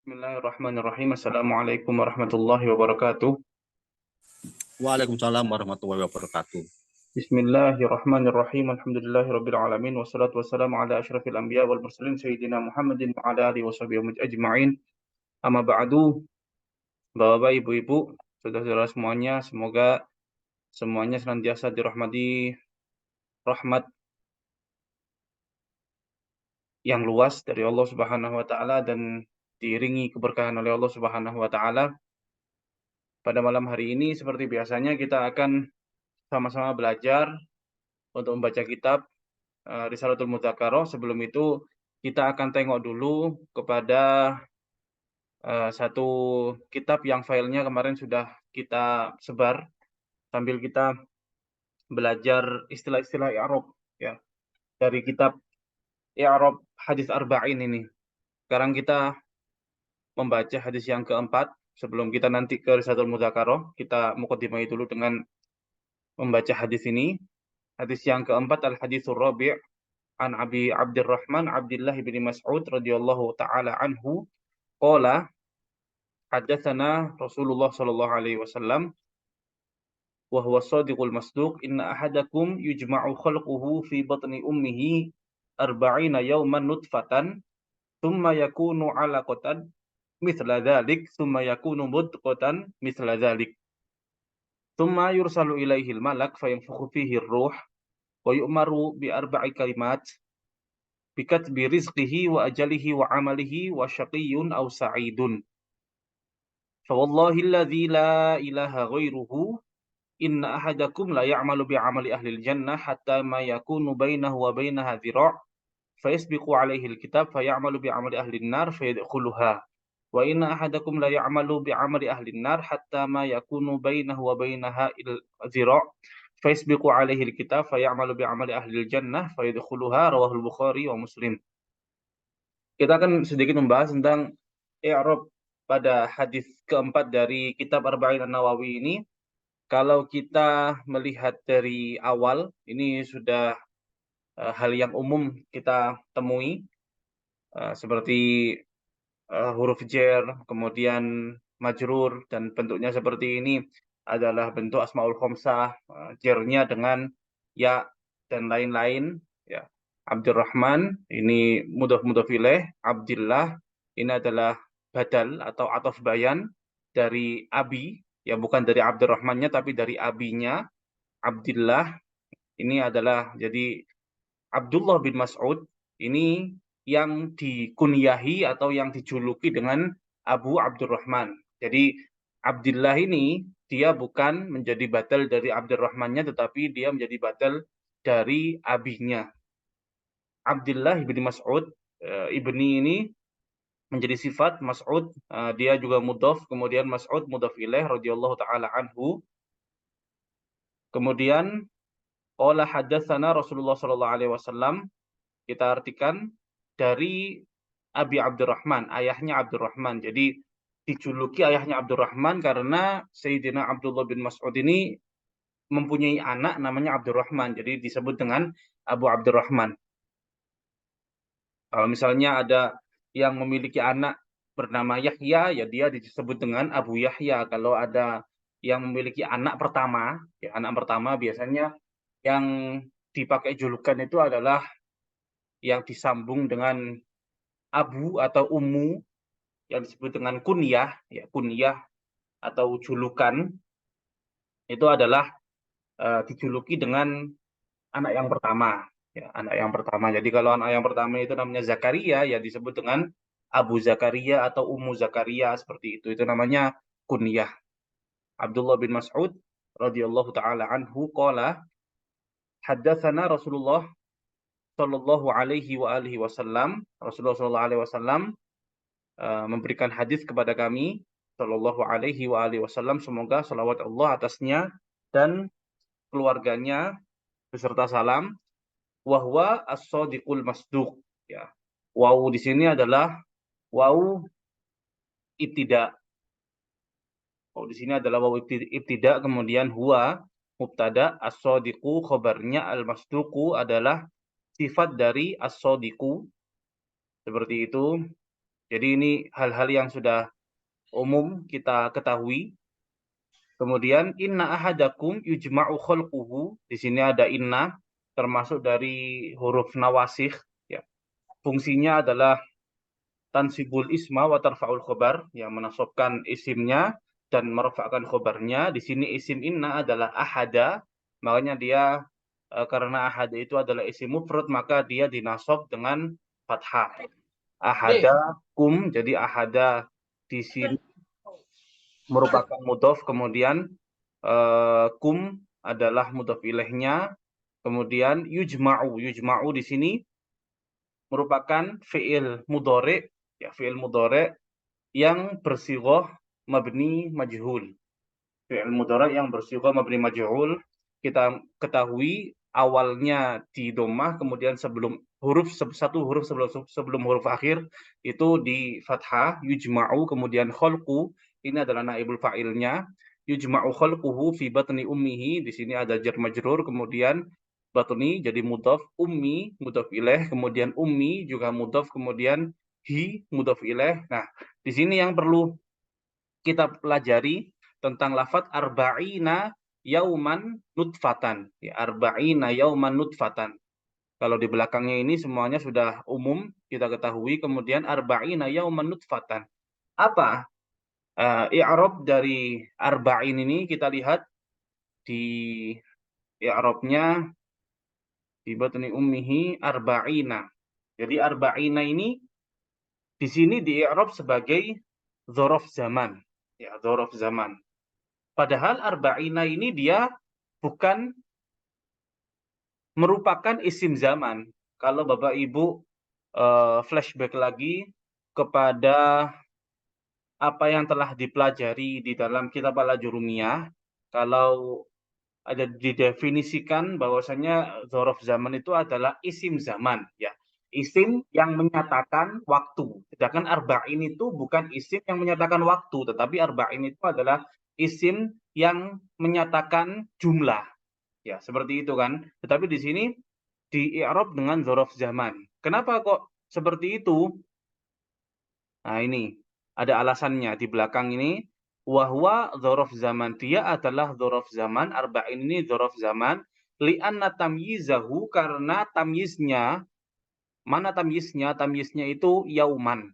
Bismillahirrahmanirrahim. Assalamualaikum warahmatullahi wabarakatuh. Waalaikumsalam warahmatullahi wabarakatuh. Bismillahirrahmanirrahim. Alhamdulillahirabbil alamin wassalatu wassalamu ala asyrafil anbiya wal mursalin sayyidina Muhammadin wa ala alihi washabihi ajma'in. Amma ba'du. Bapak-bapak, ibu-ibu, saudara-saudara semuanya, semoga semuanya senantiasa dirahmati rahmat yang luas dari Allah Subhanahu wa taala dan diiringi keberkahan oleh Allah Subhanahu wa taala. Pada malam hari ini seperti biasanya kita akan sama-sama belajar untuk membaca kitab Risalatul Mudzakarah. Sebelum itu kita akan tengok dulu kepada satu kitab yang filenya kemarin sudah kita sebar sambil kita belajar istilah-istilah i'rab ya dari kitab i'rab hadis arba'in ini. Sekarang kita membaca hadis yang keempat. Sebelum kita nanti ke Risalatul Mudzakarah, kita muqaddimah dulu dengan membaca hadis ini. Hadis yang keempat al-haditsur rabi' an Abi Abdurrahman Abdullah bin Mas'ud radhiyallahu taala anhu qala haddatsana Rasulullah sallallahu alaihi wasallam wa huwa shadiqul masduq inna ahadakum yujma'u khalquhu fi batni ummihi arba'ina yawman nutfatan thumma yakunu 'alaqatan mithla dhalik thumma yakunu mudghatan mithla dhalik thumma yursalu ilaihi al-malak fayanfukhu fihi ar-ruh wa yu'maru bi arba'i kalimat bikatbi rizqihi wa ajalihi wa amalihi wa syaqiyyun aw sa'idun. Fa wallahi alladzi la ilaha ghairuhu inna ahadakum la ya'malu bi 'amali ahli al-jannah hatta ma yakunu bainahu wa bainaha dhira' fa yasbiqu 'alaihi al-kitab fa ya'malu bi 'amali ahli an-nar fa yadkhuluha. Wa inna ahadakum la ya'malu bi 'amali ahli an-nar hatta ma yakunu bainahu wa bainaha dhira' fa yasbiqu 'alaihi al-kitab fa ya'malu bi 'amali ahli al-jannah fa yadkhuluha. Rawahul Bukhari wa Muslim. Kita akan sedikit membahas tentang i'rab pada hadis keempat dari kitab Arba'in An-Nawawi ini. Kalau kita melihat dari awal, ini sudah hal yang umum kita temui, seperti huruf jar, kemudian majrur, dan bentuknya seperti ini adalah bentuk asmaul khamsah, jarnya dengan ya dan lain-lain. Ya. Abdurrahman ini mudhaf ilaih, Abdillah ini adalah badal atau ataf bayan dari abi, ya bukan dari Abdurrahmannya tapi dari abinya. Abdillah ini adalah jadi Abdullah bin Mas'ud ini yang dikunyahi atau yang dijuluki dengan Abu Abdurrahman. Jadi Abdillah ini dia bukan menjadi badal dari Abdurrahmannya tetapi dia menjadi badal dari abinya. Abdullah bin Mas'ud, ibni ini menjadi sifat, Mas'ud dia juga mudhaf, kemudian Mas'ud mudhaf ilaih radhiyallahu taala anhu. Kemudian qala haddatsana Rasulullah sallallahu alaihi wasallam, kita artikan dari Abi Abdurrahman, ayahnya Abdurrahman. Jadi dijuluki ayahnya Abdurrahman karena Sayyidina Abdullah bin Mas'ud ini mempunyai anak namanya Abdurrahman. Jadi disebut dengan Abu Abdurrahman. Kalau misalnya ada yang memiliki anak bernama Yahya, ya dia disebut dengan Abu Yahya. Kalau ada yang memiliki anak pertama, ya anak pertama biasanya yang dipakai julukan itu adalah yang disambung dengan Abu atau Ummu, yang disebut dengan kunyah, ya kunyah atau julukan, itu adalah dijuluki dengan anak yang pertama. Ya, anak yang pertama. Jadi kalau anak yang pertama itu namanya Zakaria, ya disebut dengan Abu Zakaria atau Ummu Zakaria, seperti itu. Itu namanya kunyah. Abdullah bin Mas'ud radhiyallahu taala anhu qala haddatsana Rasulullah sallallahu alaihi wa alihi wasallam. Rasulullah sallallahu alaihi wasallam memberikan hadis kepada kami sallallahu alaihi wa alihi wasallam, semoga salawat Allah atasnya dan keluarganya beserta salam. Wahwa as-shadiqul masduq, ya. Waw di sini adalah waw ibtida. Waw di sini adalah waw ibtida, kemudian huwa mubtada, as-shadiqu khabarnya, al-masduqu adalah sifat dari as-shadiqu. Seperti itu. Jadi ini hal-hal yang sudah umum kita ketahui. Kemudian inna ahadakum yujma'u khalquhu. Di sini ada inna termasuk dari huruf nawasih ya. Fungsinya adalah tansibul isma wa tarfa'ul khobar, yang menasabkan isimnya dan merfa'kan khobarnya. Di sini isim inna adalah ahada, makanya dia karena ahada itu adalah isim mufrad, maka dia dinasab dengan fathah. Ahada kum, jadi ahada di sini merupakan mudhof, kemudian kum adalah mudhof ilaihnya, kemudian yujma'u. Yujma'u di sini merupakan fi'il mudhari, ya fi'il mudhari yang bersighah mabni majhul. Fi'il mudhari yang bersighah mabni majhul, kita ketahui awalnya di dhammah, kemudian satu huruf sebelum huruf akhir itu di fathah, yujma'u, kemudian khalqu, ini adalah naibul fa'ilnya. Yujma'u khalquhu fi batni ummihi, di sini ada jar majrur, kemudian batni jadi mudhaf, ummi mudhaf ilaih, kemudian ummi juga mudhaf, kemudian hi mudhaf ilaih. Nah, di sini yang perlu kita pelajari tentang lafadz arba'ina yauman nutfatan. Ya, arba'ina yauman nutfatan. Kalau di belakangnya ini semuanya sudah umum kita ketahui. Kemudian arba'ina yauman nutfatan. Apa i'rab dari arba'in ini? Kita lihat di i'rabnya di batni ummihi arba'ina. Jadi arba'ina ini di sini di i'rab sebagai dzaraf zaman. Ya, dzaraf zaman. Padahal arba'ina ini dia bukan merupakan isim zaman. Kalau Bapak Ibu flashback lagi kepada apa yang telah dipelajari di dalam kitab Al-Ajurumiyah, kalau ada didefinisikan bahwasanya dzaraf zaman itu adalah isim zaman, ya. Isim yang menyatakan waktu. Sedangkan arba'in itu bukan isim yang menyatakan waktu, tetapi arba'in itu adalah isim yang menyatakan jumlah. Ya, seperti itu kan. Tetapi di sini di i'rab dengan dzaraf zaman. Kenapa kok seperti itu? Nah, ini ada alasannya di belakang ini. Wahwa dzaraf zaman, dia adalah dzaraf zaman, arba'in ini dzaraf zaman, li'anna tamyizahu, karena tamyiznya, mana tamyiznya? Tamyiznya itu yauman.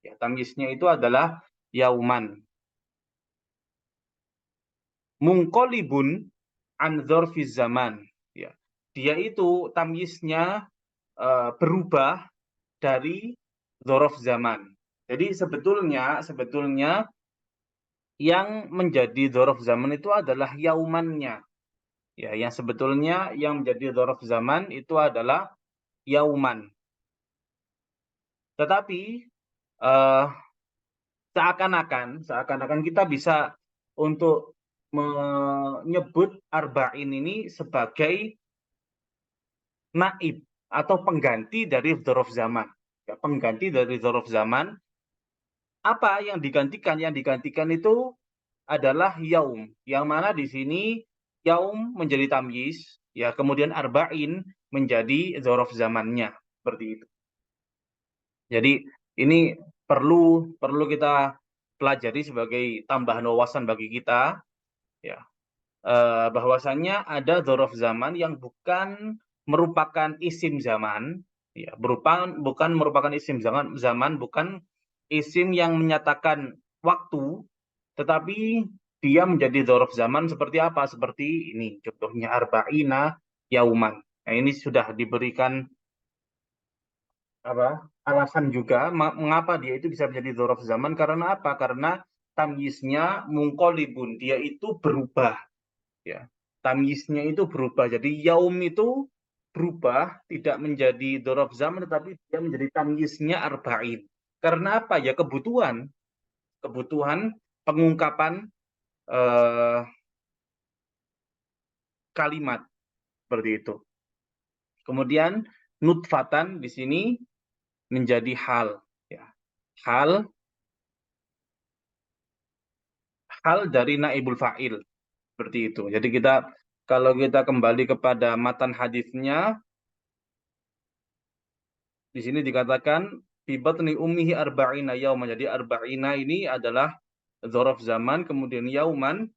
Ya, tamyiznya itu adalah yauman. Munqalibun an dzarfiz zaman. Ya. Dia itu tamyiznya berubah dari dzaraf zaman. Jadi sebetulnya yang menjadi dzaraf zaman itu adalah yaumannya. Ya, yang sebetulnya yang menjadi dzaraf zaman itu adalah yauman. Tetapi seakan-akan kita bisa untuk menyebut arba'in ini sebagai naib atau pengganti dari dzaraf zaman. Ya, pengganti dari dzaraf zaman. Apa yang digantikan? Yang digantikan itu adalah yaum, yang mana di sini yaum menjadi tamyiz, ya, kemudian arba'in menjadi dzaraf zamannya, seperti itu. Jadi ini perlu kita pelajari sebagai tambahan wawasan bagi kita, ya, bahwasannya ada dzaraf zaman yang bukan merupakan isim zaman, ya, bukan merupakan isim zaman, bukan isim yang menyatakan waktu, tetapi dia menjadi dzaraf zaman seperti apa? Seperti ini, contohnya arba'ina yauman. Nah, ini sudah diberikan alasan juga mengapa dia itu bisa menjadi dzaraf zaman, karena apa? Karena tamyiznya munqalibun, dia itu berubah, ya. Tamyiznya itu berubah. Jadi yaum itu berubah, tidak menjadi dzaraf zaman, tetapi dia menjadi tamyiznya arba'in. Karena apa? Ya kebutuhan pengungkapan kalimat, seperti itu. Kemudian nutfatan di sini menjadi hal, ya. Hal dari naibul fa'il, seperti itu. Jadi kalau kita kembali kepada matan hadisnya, di sini dikatakan fi batni ummihi arba'ina yauman. Jadi arba'ina ini adalah dzaraf zaman, kemudian yauman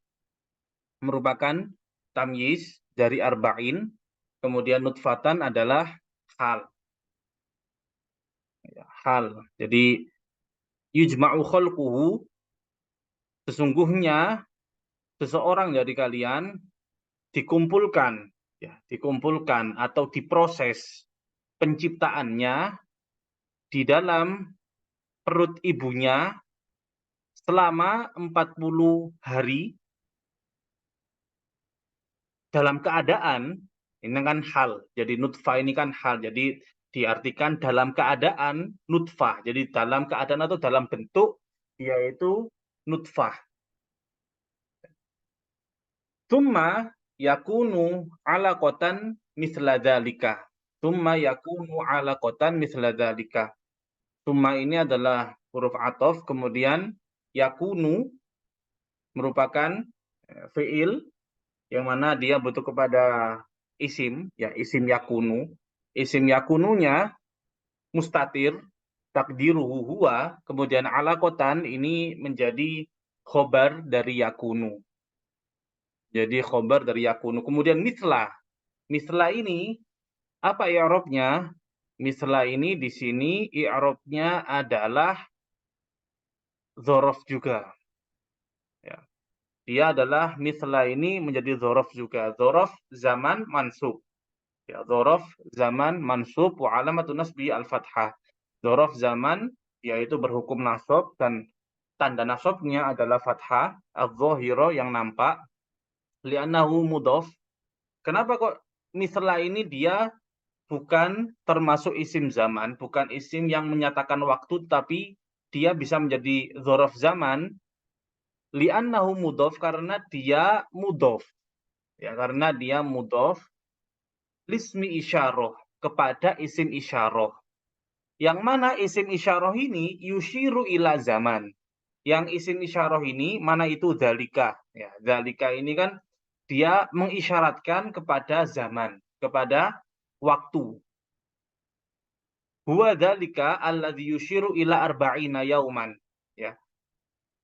merupakan tamyiz dari arba'in, kemudian nutfatan adalah hal. Ya, hal. Jadi yujma'u khalquhu, sesungguhnya seseorang dari kalian dikumpulkan, ya, dikumpulkan atau diproses penciptaannya di dalam perut ibunya selama 40 hari dalam keadaan, ini kan hal, jadi nutfah ini kan hal, jadi diartikan dalam keadaan nutfah, jadi dalam keadaan atau dalam bentuk yaitu nutfah. Tsumma yakunu alaqatan misla dzalika. Tsumma yakunu alaqatan misla dzalika. Tsumma ini adalah huruf athof, kemudian yakunu merupakan fiil yang mana dia butuh kepada isim, ya isim yakunu. Isim yakununya mustatir, takdiruhu huwa, kemudian alaqatan ini menjadi khobar dari yakunu. Jadi khobar dari yakunu. Kemudian misla. Misla ini apa i'rabnya? Misla ini di sini i'rabnya adalah dzaraf juga. Ya. Dia adalah misla ini menjadi dzaraf juga. Dzaraf zaman mansub. Ya, dzaraf zaman mansub wa alamatun nasbi al-fathah. Dzaraf zaman yaitu berhukum nasab dan tanda nasabnya adalah fathah adz-dzahira yang nampak. Li'annahu mudhaf. Kenapa kok misla ini dia bukan termasuk isim zaman, bukan isim yang menyatakan waktu, tapi dia bisa menjadi dzaraf zaman. Li'annahu mudhaf, karena dia mudhaf. Ya, karena dia mudhaf lismi isyarah, kepada isim isyarah. Yang mana isim isyarah ini yushiru ila zaman. Yang isim isyarah ini mana itu dzalika. Ya, dzalika ini kan dia mengisyaratkan kepada zaman, kepada waktu. Huwa dzalika alladzi yushiru ila arba'ina yauman. Ya.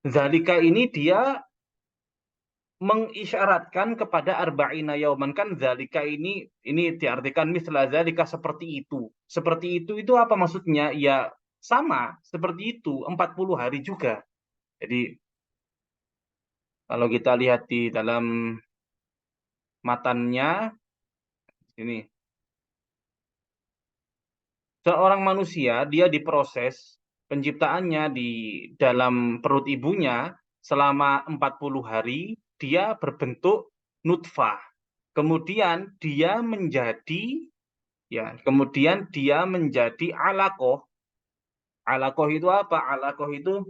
Dzalika ini dia mengisyaratkan kepada arba'ina yauman, kan dzalika ini diartikan misla dzalika, seperti itu. Seperti itu apa maksudnya? Ya sama seperti itu 40 hari juga. Jadi kalau kita lihat di dalam matannya ini, seorang manusia dia diproses penciptaannya di dalam perut ibunya selama 40 hari, dia berbentuk nutfah. Kemudian dia menjadi alaqah. Alaqah itu apa? Alaqah itu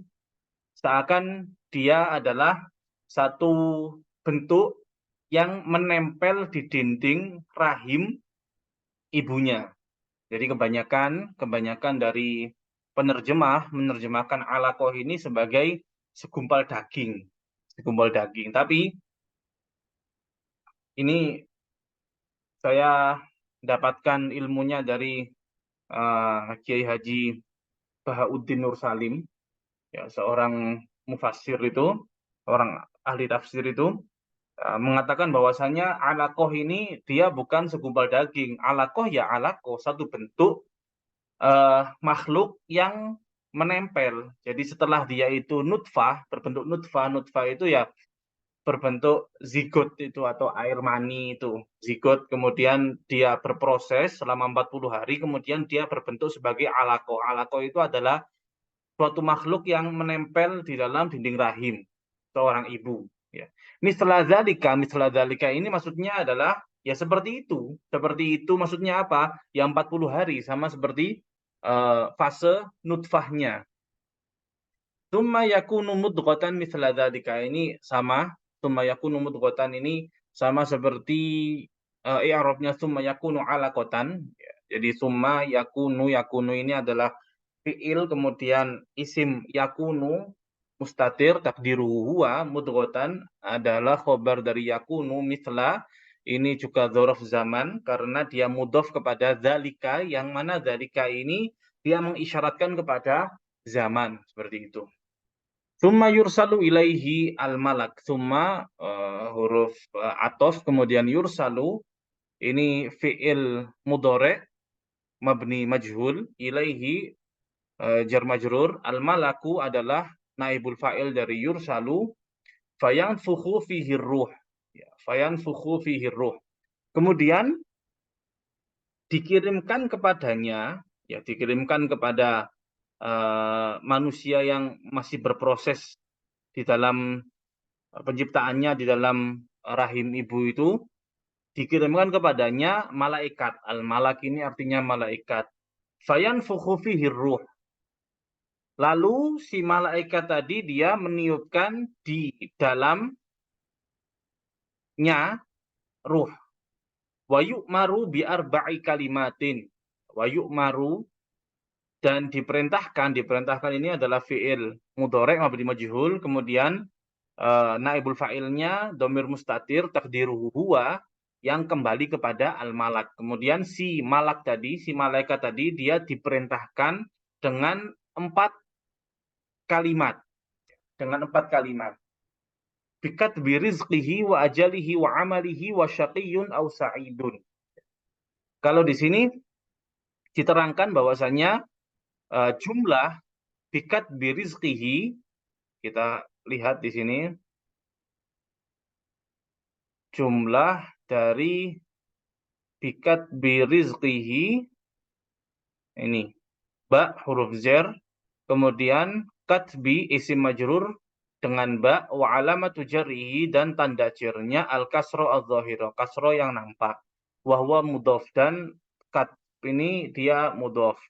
seakan dia adalah satu bentuk yang menempel di dinding rahim ibunya. Jadi kebanyakan dari penerjemah menerjemahkan alaqah ini sebagai segumpal daging. Segumpal daging. Tapi ini saya dapatkan ilmunya dari Kiai Haji Bahauddin Nur Salim, ya, seorang mufassir itu, orang ahli tafsir itu, mengatakan bahwasanya alaqah ini dia bukan segumpal daging. Alaqah ya alaqah, satu bentuk makhluk yang menempel. Jadi setelah dia itu nutfah, berbentuk nutfah, nutfah itu ya berbentuk zigot itu atau air mani itu. Zigot, kemudian dia berproses selama 40 hari, kemudian dia berbentuk sebagai alaqah. Alaqah itu adalah suatu makhluk yang menempel di dalam dinding rahim seorang ibu. Ya. Misla dzalika ini maksudnya adalah ya seperti itu. Seperti itu maksudnya apa? Ya 40 hari, sama seperti fase nutfahnya. Tsumma yakunu mudghatan misla dzalika ini sama. Tsumma yakunu mudghatan ini sama seperti i'rabnya tsumma yakunu alaqatan. Jadi tsumma yakunu ini adalah fiil, kemudian isim yakunu mustatir takdiruhu huwa, mudghatan adalah khobar dari yakunu misla. Ini juga dzaraf zaman karena dia mudhof kepada dzalika, yang mana dzalika ini dia mengisyaratkan kepada zaman, seperti itu. Summa yursalu ilaihi al-malak. Summa huruf atof, kemudian yursalu, ini fi'il mudhari' mabni majhul, ilaihi jar majrur, al-malaku adalah naibul fa'il dari yursalu, fayanfukhu fihi ruh. Ya, fayanfukhu fihi ruh. Kemudian dikirimkan kepadanya, ya dikirimkan kepada manusia yang masih berproses di dalam penciptaannya, di dalam rahim ibu itu, dikirimkan kepadanya malaikat. Al-malak ini artinya malaikat. Fayanfukhu fihi ruh. Lalu si malaikat tadi dia meniupkan di dalamnya ruh. Wa yu'maru bi arba'i kalimatin. Wa yu'maru, dan diperintahkan ini adalah fi'il mudhari' mabni majhul, kemudian naibul fa'ilnya domir mustatir takdiruhu huwa, yang kembali kepada al-malak. Kemudian si malak tadi, si malaikat tadi, dia diperintahkan dengan 4 kalimat. Dengan 4 kalimat. Bikat birizqihi wa ajalihi wa amalihi wa syaqiyyun aw sa'idun. Kalau di sini diterangkan bahwasanya jumlah bikat birizqihi, kita lihat di sini jumlah dari bikat birizqihi ini ba huruf zer, kemudian katbi isim majrur dengan ba, wa alamatu jarrihi, dan tanda jarnya al kasro adz-dzahira, kasro yang nampak, wa huwa mudhaf, dan kat ini dia mudhaf.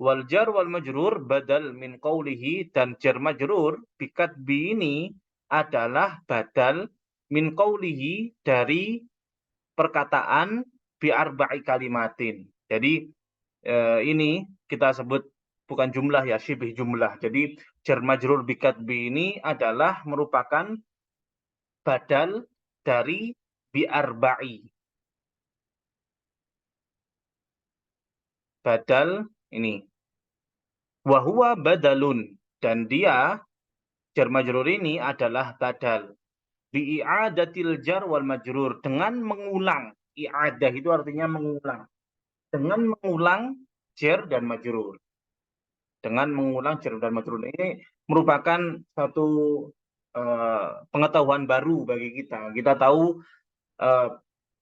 Wal jar wal majrur badal min qawlihi, dan jar majrur bikat bi ini adalah badal min qawlihi, dari perkataan bi arba'i kalimatin. Jadi ini kita sebut bukan jumlah ya, syibih jumlah. Jadi jar majrur bikat bi ini adalah merupakan badal dari bi arba'i. Badal ini. Wa huwa badalun, dan dia jar majrur ini adalah badal. Bi i'adatil jar wal majrur, dengan mengulang. I'adah itu artinya mengulang. Dengan mengulang jar dan majrur. Dengan mengulang jar dan majrur ini merupakan satu pengetahuan baru bagi kita. Kita tahu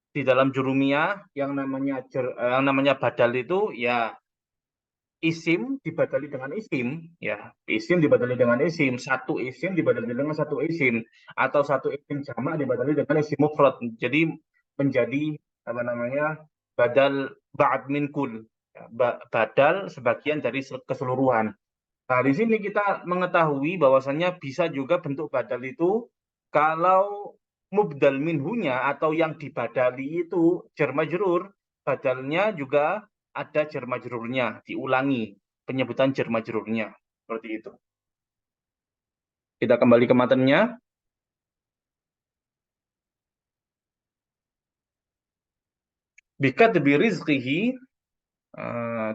di dalam jurumiyah yang namanya badal itu ya isim dibadali dengan isim, ya isim dibadali dengan isim, satu isim dibadali dengan satu isim, atau satu isim jamak dibadali dengan isim mufrad. Jadi menjadi apa namanya, badal ba'd min kul, ya, badal sebagian dari keseluruhan. Nah, di sini kita mengetahui bahwasannya bisa juga bentuk badal itu kalau mubdal minhunya atau yang dibadali itu jar majrur, badalnya juga ada jar majrurnya, diulangi penyebutan jar majrurnya. Seperti itu. Kita kembali ke matanya. Bikat bi rizqihi,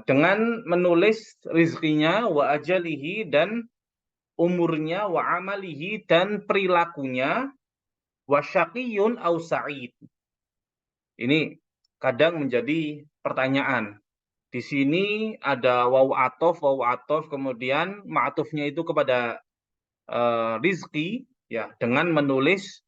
dengan menulis rizkinya, wa ajalihi, dan umurnya, wa amalihi, dan perilakunya, wa syaqiyun au sa'id. Ini kadang menjadi pertanyaan. Di sini ada waw atof, kemudian ma'atufnya itu kepada rizki, ya, dengan menulis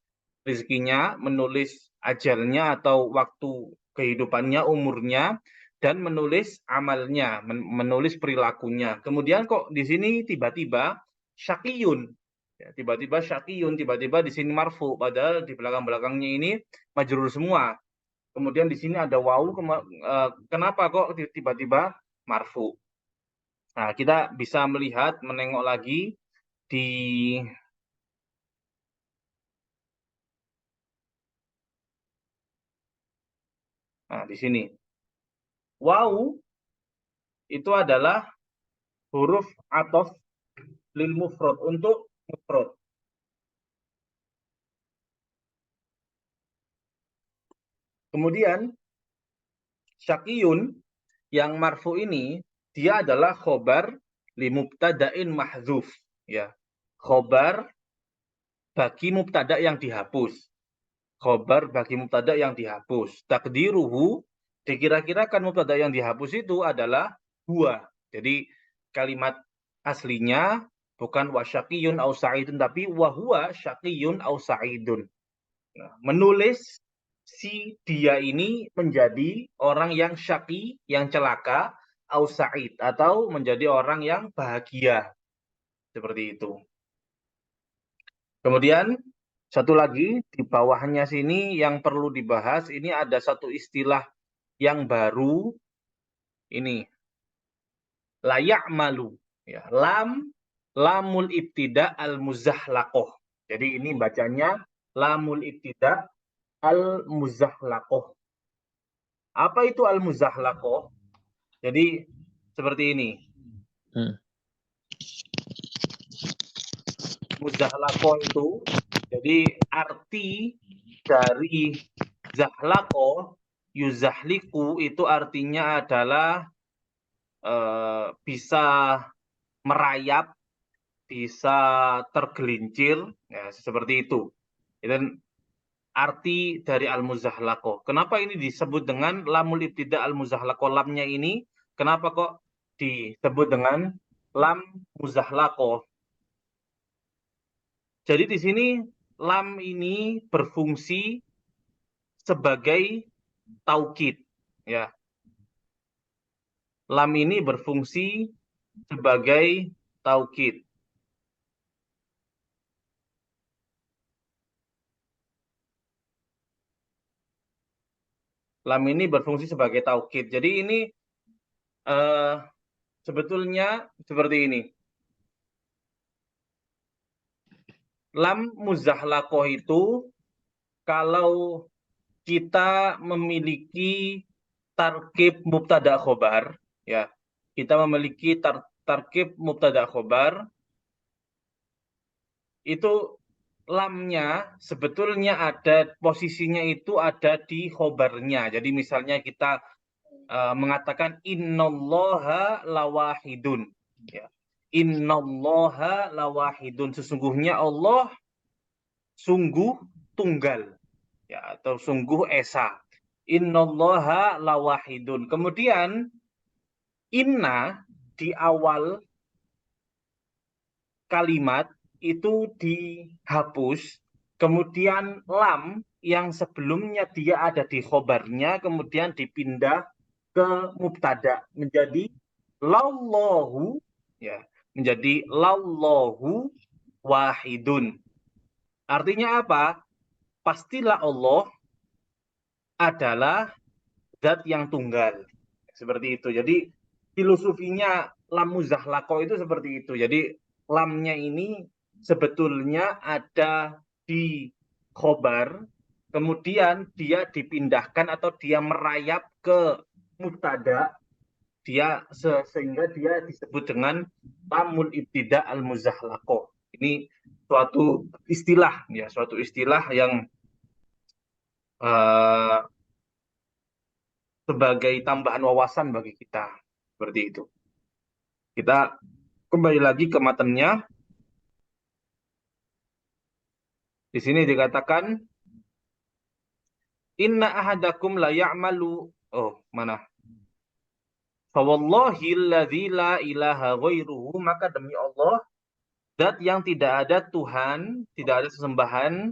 rizkinya, menulis ajalnya atau waktu kehidupannya, umurnya, dan menulis amalnya, menulis perilakunya. Kemudian kok di sini tiba-tiba syakiyun, ya, tiba-tiba syakiyun, tiba-tiba di sini marfu, padahal di belakang-belakangnya ini majrur semua. Kemudian di sini ada wawu, kenapa kok tiba-tiba marfu? Nah, kita bisa melihat, menengok lagi di di sini. Wawu itu adalah huruf atof lil mufrad, untuk mufrad. Kemudian syakiyun yang marfu ini dia adalah khobar li mubtada'in mahdzuf, ya. Khobar bagi mubtada yang dihapus. Khobar bagi mubtada yang dihapus. Takdiruhu, dikira-kirakan mubtada yang dihapus itu adalah huwa. Jadi kalimat aslinya bukan wasyaqiyun au sa'idun, tapi wahuwa syaqiyun au sa'idun. Nah, menulis si dia ini menjadi orang yang syaqi, yang celaka, au sa'id, atau menjadi orang yang bahagia. Seperti itu. Kemudian satu lagi di bawahnya sini yang perlu dibahas, ini ada satu istilah yang baru, ini layak malu, ya. Lamul ibtida al muzahlaqoh. Jadi ini bacanya lamul ibtida al muzahlaqoh. Apa itu al muzahlaqoh? Jadi seperti ini. Muzahlaqoh itu, jadi arti dari zahlaqoh, yuzahliku itu artinya adalah bisa merayap, bisa tergelincir, ya, seperti itu. Dan arti dari al-muzahlaqoh. Kenapa ini disebut dengan lamul ibtida al-muzahlaqoh? Lamnya ini kenapa kok disebut dengan lam muzahlaqoh? Jadi di sini lam ini berfungsi sebagai taukid, ya. Lam ini berfungsi sebagai taukid. Lam ini berfungsi sebagai taukid. Jadi ini sebetulnya seperti ini. Lam muzahlaqoh itu kalau kita memiliki tarkib mubtada khobar, ya. Kita memiliki tarkib mubtada khobar, itu lamnya sebetulnya ada posisinya itu ada di khobarnya. Jadi misalnya kita mengatakan innallaha lawahidun, ya. Innallaha lawahidun, sesungguhnya Allah sungguh tunggal, ya, atau sungguh esa. Innallaha lawahidun. Kemudian inna di awal kalimat itu dihapus, kemudian lam yang sebelumnya dia ada di khobarnya kemudian dipindah ke mubtada menjadi lallahu, ya, menjadi lallahu wahidun. Artinya apa? Pastilah Allah adalah zat yang tunggal. Seperti itu. Jadi filosofinya lam muzahlaqoh itu seperti itu. Jadi lamnya ini sebetulnya ada di khobar, kemudian dia dipindahkan atau dia merayap ke mubtada, dia sehingga dia disebut dengan lamul ibtida al muzahlaqoh. Ini suatu istilah, ya, suatu istilah yang sebagai tambahan wawasan bagi kita. Seperti itu. Kita kembali lagi ke matanya. Di sini dikatakan inna ahadakum la ya'malu. Oh, mana? Fawallahi alladzi la ilaha ghairuhu, maka demi Allah zat yang tidak ada Tuhan, tidak ada sesembahan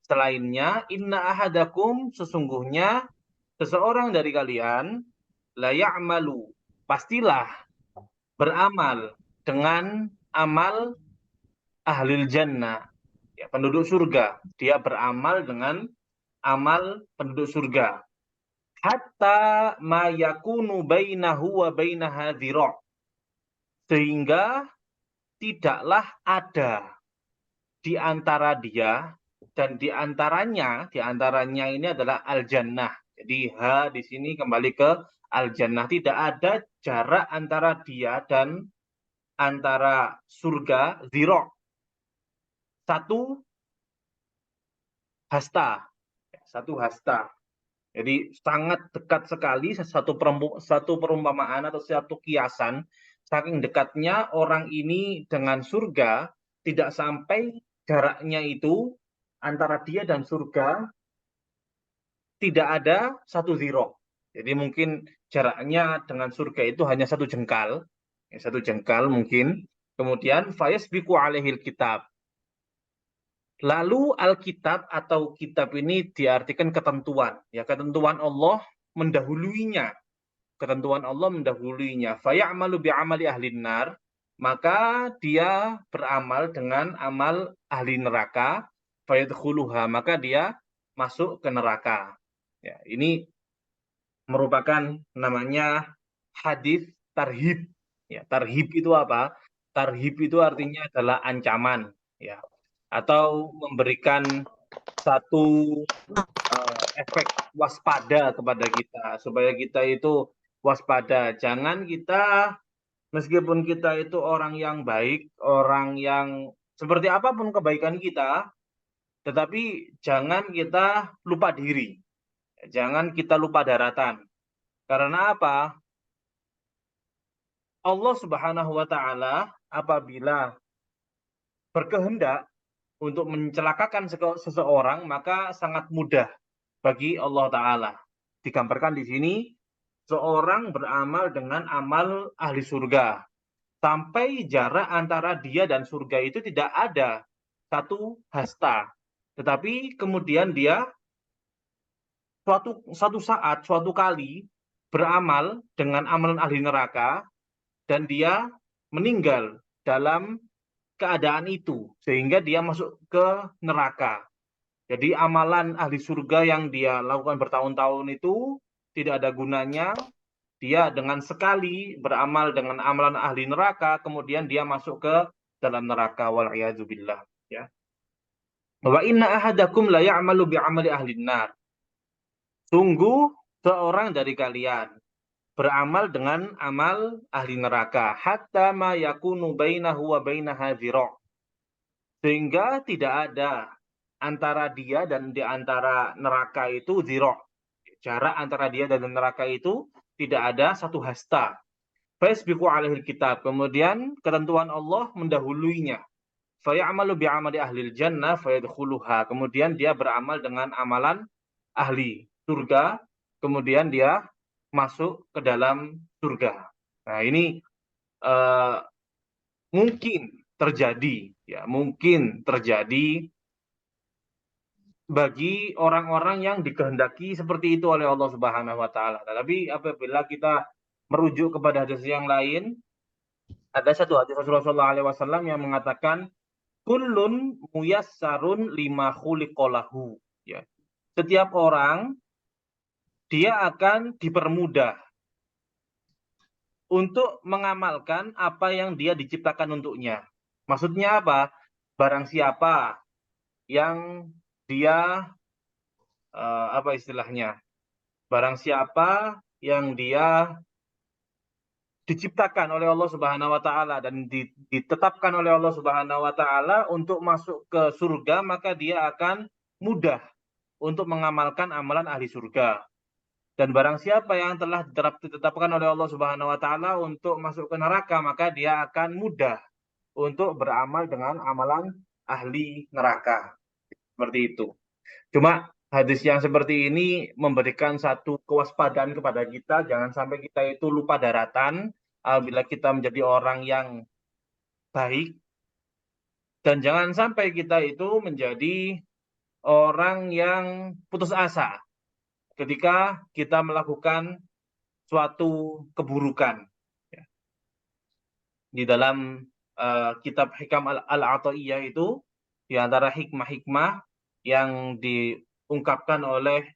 selainnya, inna ahadakum, sesungguhnya seseorang dari kalian la ya'malu, pastilah beramal dengan amal ahlul jannah, ya, penduduk surga. Dia beramal dengan amal penduduk surga. Hatta ma yakunu bainahu wa bainaha dhira'. Sehingga tidaklah ada di antara dia dan di antaranya ini adalah al-jannah. Jadi ha di sini kembali ke al-jannah. Tidak ada jarak antara dia dan antara surga dhira'. Satu hasta. Jadi sangat dekat sekali, satu perumpamaan atau satu kiasan, saking dekatnya orang ini dengan surga, tidak sampai jaraknya itu antara dia dan surga tidak ada satu ziro. Jadi mungkin jaraknya dengan surga itu hanya satu jengkal, ya, satu jengkal mungkin. Kemudian fayasbiqu alaihil kitab. Lalu Alkitab atau kitab ini diartikan ketentuan. Ya, ketentuan Allah mendahuluinya. Ketentuan Allah mendahuluinya. Faya'malu bi'amali ahli nar. Maka dia beramal dengan amal ahli neraka. Fayadkhuluha. Maka dia masuk ke neraka. Ya, ini merupakan namanya hadis tarhib. Ya, tarhib itu apa? Tarhib itu artinya adalah ancaman. Ya, atau memberikan satu efek waspada kepada kita supaya kita itu waspada. Jangan kita meskipun kita itu orang yang baik, orang yang seperti apapun kebaikan kita, tetapi jangan kita lupa diri. Jangan kita lupa daratan. Karena apa? Allah Subhanahu wa taala apabila berkehendak untuk mencelakakan seseorang maka sangat mudah bagi Allah taala. Digambarkan di sini seorang beramal dengan amal ahli surga sampai jarak antara dia dan surga itu tidak ada satu hasta. Tetapi kemudian dia suatu saat, suatu kali beramal dengan amalan ahli neraka dan dia meninggal dalam keadaan itu sehingga dia masuk ke neraka. Jadi amalan ahli surga yang dia lakukan bertahun-tahun itu tidak ada gunanya. Dia dengan sekali beramal dengan amalan ahli neraka, kemudian dia masuk ke dalam neraka. Wal'iyadzubillah. Ya. Wa inna ahadakum la ya'malu bi'amali ahli nar. Sungguh seorang dari kalian beramal dengan amal ahli neraka. Hatta ma yakunu bainahu wa bainaha zira'. Sehingga tidak ada antara dia dan di antara neraka itu zira'. Jarak antara dia dan neraka itu tidak ada satu hasta. Fasbiqu alaihil kitab. Kemudian ketentuan Allah mendahuluinya. Fayamalu bi'amali ahlil jannah fayadkhuluha. Kemudian dia beramal dengan amalan ahli surga. Kemudian dia masuk ke dalam surga. Nah, ini uh, mungkin terjadi, ya, mungkin terjadi bagi orang-orang yang dikehendaki seperti itu oleh Allah Subhanahu wa taala. Tapi apabila kita merujuk kepada hadis yang lain, ada satu hadis Rasulullah SAW yang mengatakan kullun muyassarun lima khuliqalahu. Ya. Setiap orang dia akan dipermudah untuk mengamalkan apa yang dia diciptakan untuknya. Maksudnya apa? Barang siapa yang dia apa istilahnya? Barang siapa yang dia diciptakan oleh Allah Subhanahu wa taala dan ditetapkan oleh Allah Subhanahu wa taala untuk masuk ke surga, maka dia akan mudah untuk mengamalkan amalan ahli surga. Dan barang siapa yang telah ditetapkan oleh Allah Subhanahu wa taala untuk masuk ke neraka, maka dia akan mudah untuk beramal dengan amalan ahli neraka. Seperti itu. Cuma hadis yang seperti ini memberikan satu kewaspadaan kepada kita, jangan sampai kita itu lupa daratan bila kita menjadi orang yang baik, dan jangan sampai kita itu menjadi orang yang putus asa ketika kita melakukan suatu keburukan. Di dalam kitab Hikam Al-Ata'iyah itu, di antara hikmah-hikmah yang diungkapkan oleh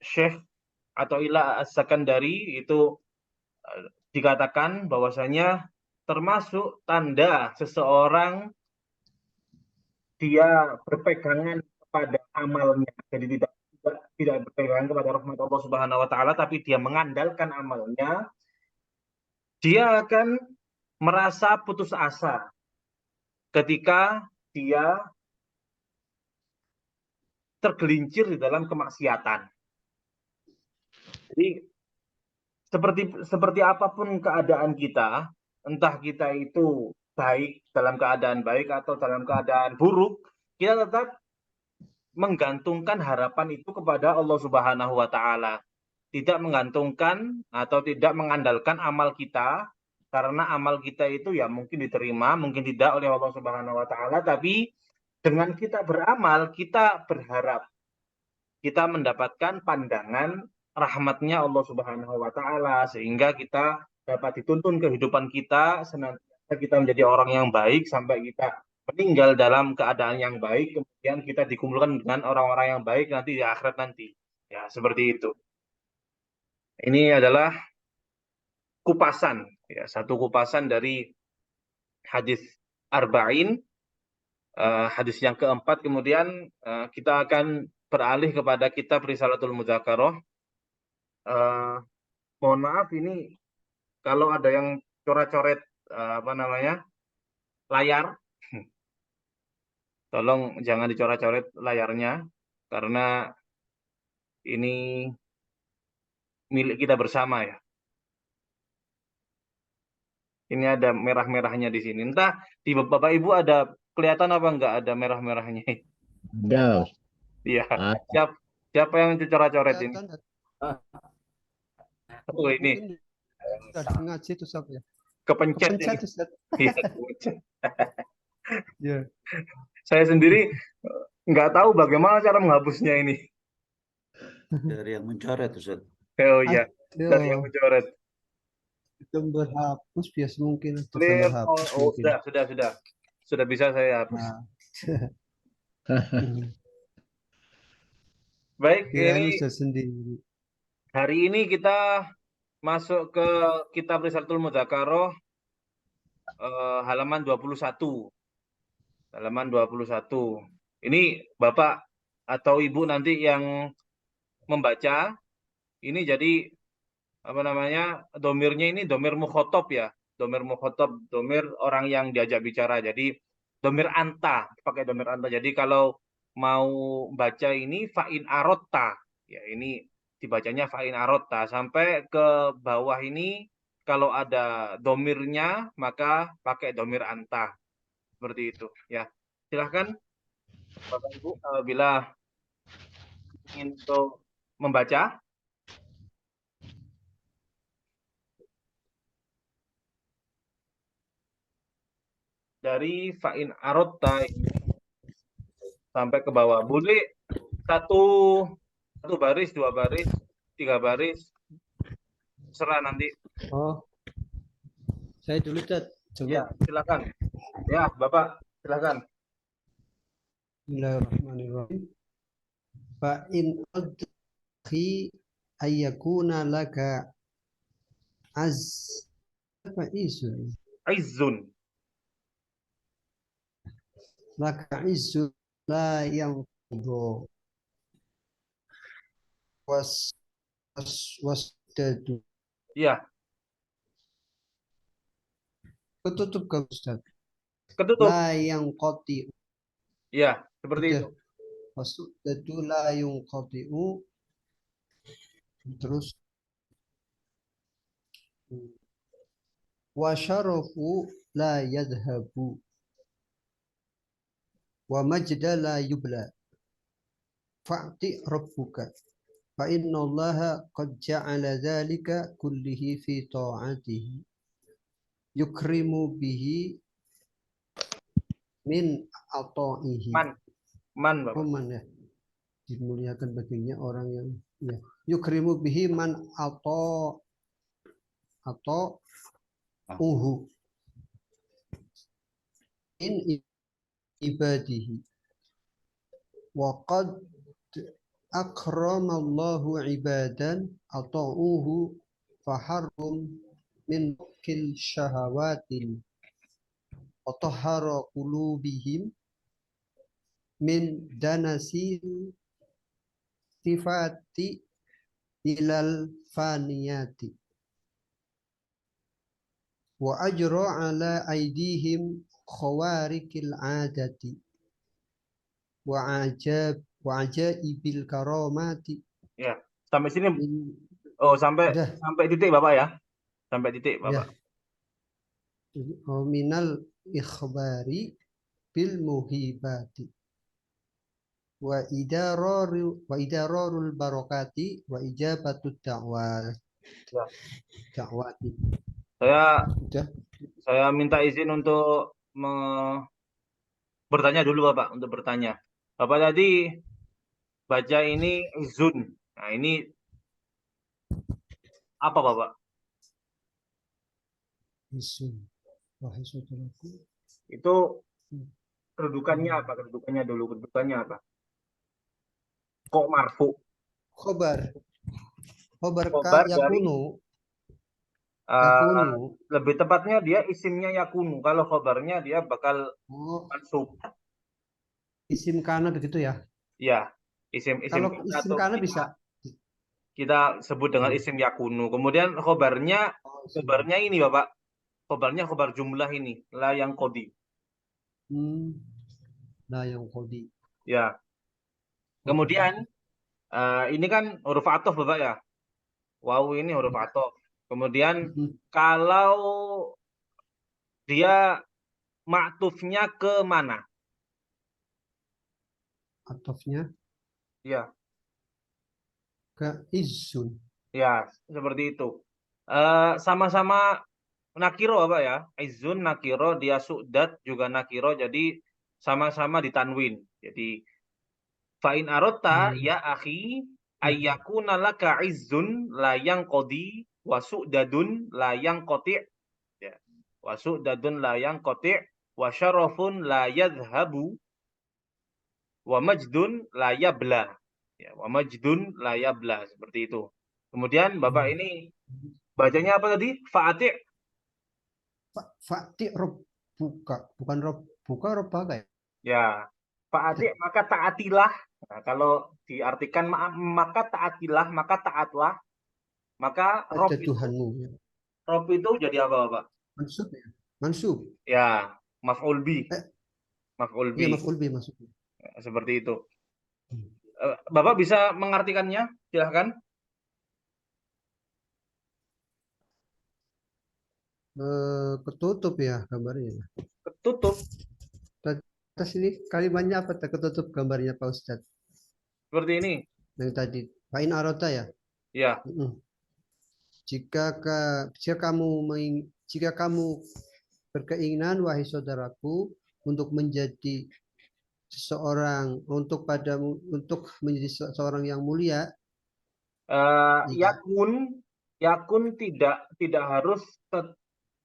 Syekh Athaillah As-Sakandari itu dikatakan bahwasanya termasuk tanda seseorang dia berpegangan kepada amalnya, jadi tidak berpegangan kepada rahmat Allah Subhanahu wa taala, tapi dia mengandalkan amalnya, dia akan merasa putus asa ketika dia tergelincir di dalam kemaksiatan. Jadi seperti apapun keadaan kita, entah kita itu baik dalam keadaan baik atau dalam keadaan buruk, kita tetap menggantungkan harapan itu kepada Allah Subhanahu wa taala. Tidak menggantungkan atau tidak mengandalkan amal kita, karena amal kita itu ya mungkin diterima, mungkin tidak oleh Allah Subhanahu wa taala, tapi dengan kita beramal, kita berharap kita mendapatkan pandangan rahmatnya Allah Subhanahu wa taala, sehingga kita dapat dituntun kehidupan kita senantiasa kita menjadi orang yang baik sampai kita meninggal dalam keadaan yang baik, kemudian kita dikumpulkan dengan orang-orang yang baik nanti di akhirat nanti. Ya, seperti itu. Ini adalah kupasan, ya, satu kupasan dari hadis Arba'in, hadis yang keempat. Kemudian kita akan beralih kepada kitab Risalatul Mudzakarah. Mohon maaf ini kalau ada yang coret-coret layar, tolong jangan dicoret-coret layarnya, karena ini milik kita bersama ya. Ini ada merah-merahnya di sini. Entah di Bapak Ibu ada kelihatan apa enggak ada merah-merahnya? Ada. Iya. Siapa yang coret-coret ini? Oh, ini. Ngaji itu siapa ya? Kepencet ini. Ustaz. Iya, kepencet. Ya. Saya sendiri nggak tahu bagaimana cara menghapusnya ini. Dari yang mencoret, Ustaz. Oh iya, dari yang mencoret. Tombol hapus biasa mungkin. Clear. Oh, sudah bisa saya hapus. Nah. Baik, Kirain ini Ustaz sendiri. hari ini kita masuk ke kitab Risalatul Mudzakarah, halaman 21. Halaman 21. Ini Bapak atau Ibu nanti yang membaca, ini jadi domirnya ini domir mukhotob ya. Domir mukhotob, domir orang yang diajak bicara. Jadi domir anta, pakai domir anta. Jadi kalau mau baca ini fa'in arotta, ya ini dibacanya fa'in arotta. Sampai ke bawah ini kalau ada domirnya maka pakai domir anta. Seperti itu ya. Silahkan Bapak Ibu bila ingin untuk membaca. Dari fa'in arotta sampai ke bawah. Boleh satu baris, 2 baris, 3 baris. Serah nanti. Oh. Saya dulu, Ustaz. Coba. Ya, silakan. Ya, Bapak, silakan. Bismillahirrahmanirrahim. Fa in adhi ayyakuna laka apa isun? Izzun. Laka isun la yang wasdadu. Ya. Ketutup ke Ustaz. Ketutup. La yang qati. Ya, seperti itu. Wasdadu la yang qati'u. Terus wa syarafu la yadhhabu. Wa majda la yubla. Fa'ti rabbuka. Fa inna allaha qad ja'ala dhalika kullihi fi ta'atihi. Yukrimu bihi min ata'ihi. Man Bapak. Man ya. Dimuliakan baginya orang yang ya. Yukrimu bihi man atau uhu in ibadihi. Wa qad akramallahu ibadan ata'uhu faharrum min kil syahawatin wa tahara qulubihim min danasil sifati ilal faniyati wa ajra ala aidihim khawarikil adati wa wa ajaibil karamati. Ya, sampai sini. Min- Oh, sampai Udah, titik Bapak ya. Sampai titik ya. Bapak. Minal ikhbari bil muhibati wa idararul barakati wa ijabatud Ya. da'wati. Saya Udah. minta izin untuk bertanya dulu Bapak, untuk bertanya. Bapak tadi baca ini izun. Nah, ini apa Bapak? Isun. Wahai saudaraku. Itu kedudukannya apa? Kedudukannya dulu, kedudukannya apa? Kok marfu? Khobar. Khobar ka Khobar dari yakunu. uh, Yakunu. lebih tepatnya dia isimnya yakunu. Kalau khobarnya dia bakal Oh, mansub. isim kana begitu ya. Ya, isim Kalau kita isim atau kana bisa. kita sebut dengan isim yakunu. Kemudian khobarnya ini Bapak. Khobarnya khobar jumlah ini, la yang kodi. Nah, yang kodi. Ya. Kemudian ini kan huruf atof Bapak ya. Waw ini huruf atof. Kemudian kalau dia maktufnya ke mana? Atofnya Ya, ke izun. ya seperti itu. Sama-sama nakiro Bapak ya. Izun nakiro, dia su'dat juga nakiro, jadi sama-sama ditanwin. Jadi fa'in arota ya akhi ayyakuna laka izzun la yang qodi wa su'dadun la yang qoti'. Ya. Wa su'dadun la yang qoti' wa syarafun la yadhhabu wa majdun la yabla. Ya, wa majdun la yabla, seperti itu. Kemudian Bapak ini bacanya apa tadi? Fa'ati'. Fa'ti rob buka, bukan rob buka rob baga ya. Ya, fa'ati' maka taatilah. Nah, kalau diartikan maka taatilah, maka taatlah, maka Ada Tuhanmu ya. rob itu jadi apa Bapak? Mansub ya. Mansub. Ya, maf'ul bi. Maf'ul Iya, bi. maf'ul bi maksudnya. Seperti itu. Bapak bisa mengartikannya? Silahkan. Ketutup ya gambarnya. Ketutup. Atas ini kalimatnya apa? Ketutup gambarnya Pak Ustadz. Seperti ini. Yang tadi. Fa'in arota ya. Ya. Jika kamu berkeinginan wahai saudaraku untuk menjadi seseorang untuk menjadi seorang yang mulia, Yakun tidak harus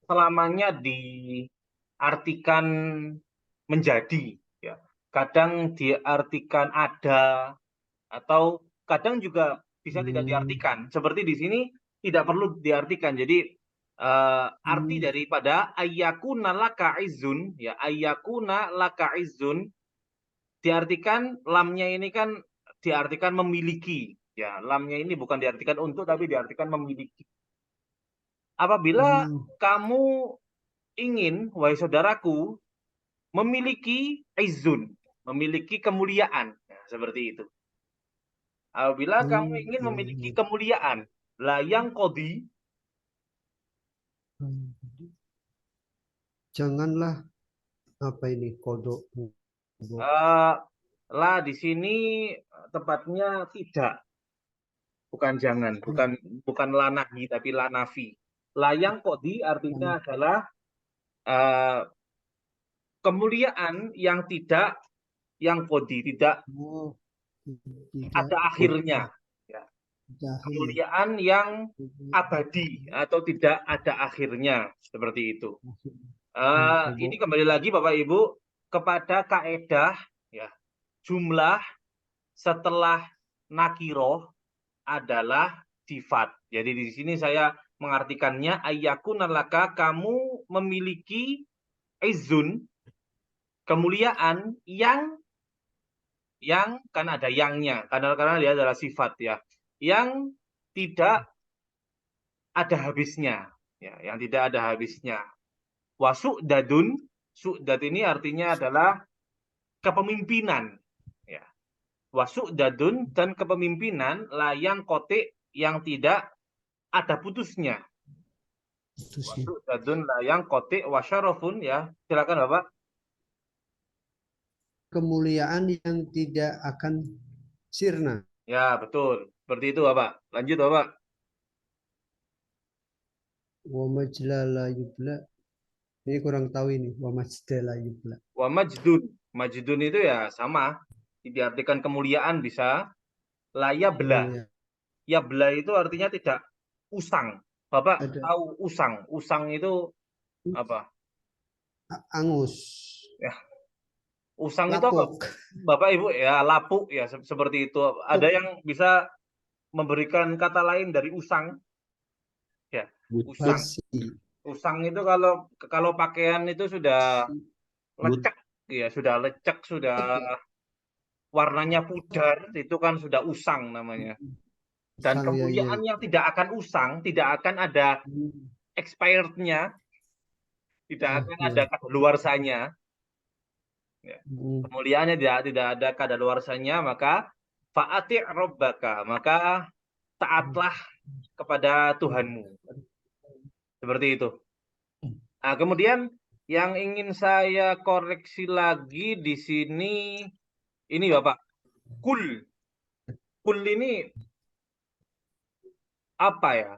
selamanya diartikan menjadi, ya. Kadang diartikan ada, atau kadang juga bisa tidak diartikan. Seperti di sini tidak perlu diartikan. Jadi arti daripada ayyakuna laka izzun, ya, ayyakuna laka izzun diartikan, lamnya ini kan diartikan memiliki. Ya, lamnya ini bukan diartikan untuk, tapi diartikan memiliki. Apabila kamu ingin, wahai saudaraku, memiliki izzun, memiliki kemuliaan, nah, seperti itu. Apabila kamu ingin memiliki kemuliaan, la yang qadi, janganlah apa ini kodok. la di sini tepatnya tidak. Bukan jangan, bukan lanahi, tapi lanafi. Layang kodi artinya adalah kemuliaan yang tidak, yang kodi, tidak ada akhirnya. Ya. Kemuliaan yang abadi atau tidak ada akhirnya, seperti itu. Ini kembali lagi Bapak Ibu kepada kaedah, ya, jumlah setelah nakiroh adalah sifat. Jadi di sini saya mengartikannya ayyakuna laka, kamu memiliki izun, kemuliaan yang kan ada yangnya, karena dia adalah sifat, ya, yang tidak ada habisnya, ya, yang tidak ada habisnya. Wa su'dadun, su'dad ini artinya adalah kepemimpinan, ya. Wasu'dadun, dan kepemimpinan layang kotik yang tidak ada putusnya. Wasu'dadun layang kotik wasyarafun, ya. Silakan Bapak. Kemuliaan yang tidak akan sirna. Ya, betul. Seperti itu Bapak. Lanjut Bapak. Wa majla la yubla. Ini kurang tahu ini. Wa majda la yubla. Wa majdun. Majdun itu ya sama. Diartikan kemuliaan bisa. Layabla. Kemuliaan. Yabla itu artinya tidak usang. Bapak Ada tahu usang. Usang itu apa? angus. Ya, usang itu apa? Lapuk. Bapak Ibu ya lapuk ya seperti itu. Ada yang bisa memberikan kata lain dari usang? Ya, usang. Basi. Usang itu kalau pakaian itu sudah lecek ya, sudah lecek, sudah warnanya pudar, itu kan sudah usang namanya. Dan Usang, ya, ya. kemuliaan yang tidak akan usang, tidak akan ada expirednya, tidak Ya, akan ya. ada kadaluarsanya. Ya. Hmm. Kemuliaannya tidak ada kadaluarsanya, maka fa'ati' rabbaka, maka taatlah kepada Tuhanmu. Seperti itu. Nah, kemudian yang ingin saya koreksi lagi di sini, ini Bapak, kul. Kul ini apa ya?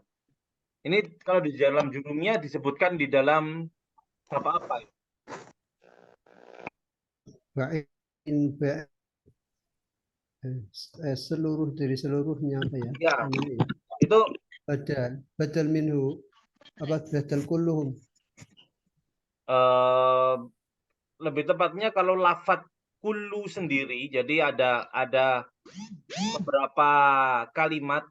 Ini kalau di dalam judulnya disebutkan di dalam apa-apa? Ba'in ba- seluruh dari seluruhnya apa ya? Ya, Ini ya. itu Badal minhu apa badal kulluhum. lebih tepatnya kalau lafadz kullu sendiri, jadi ada beberapa kalimat,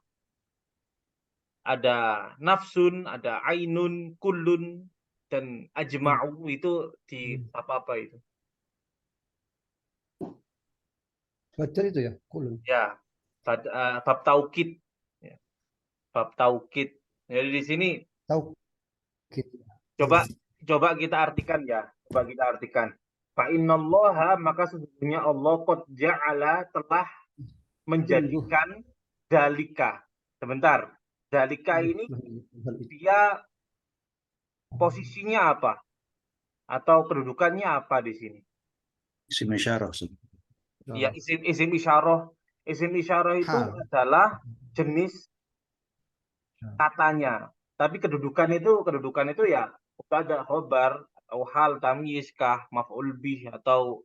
ada nafsun, ada ainun, kullun, dan ajma'u, itu di apa-apa itu. Badal itu ya, kulun. Ya, bab taukid. Ya, bab taukid. Jadi di sini Tahu gitu. coba kita artikan ya. Coba kita artikan. Fa innallaha, maka sesungguhnya Allah qad ja'ala, telah menjadikan dalika. Sebentar. Dalika ini dia posisinya apa? Atau kedudukannya apa di sini? Isim isyarah. Ya, isim isyarah. Isim isyarah itu adalah jenis katanya. Tapi kedudukan itu ya mubtada, khobar, atau hal, tamyiz kah, maf'ul bih, atau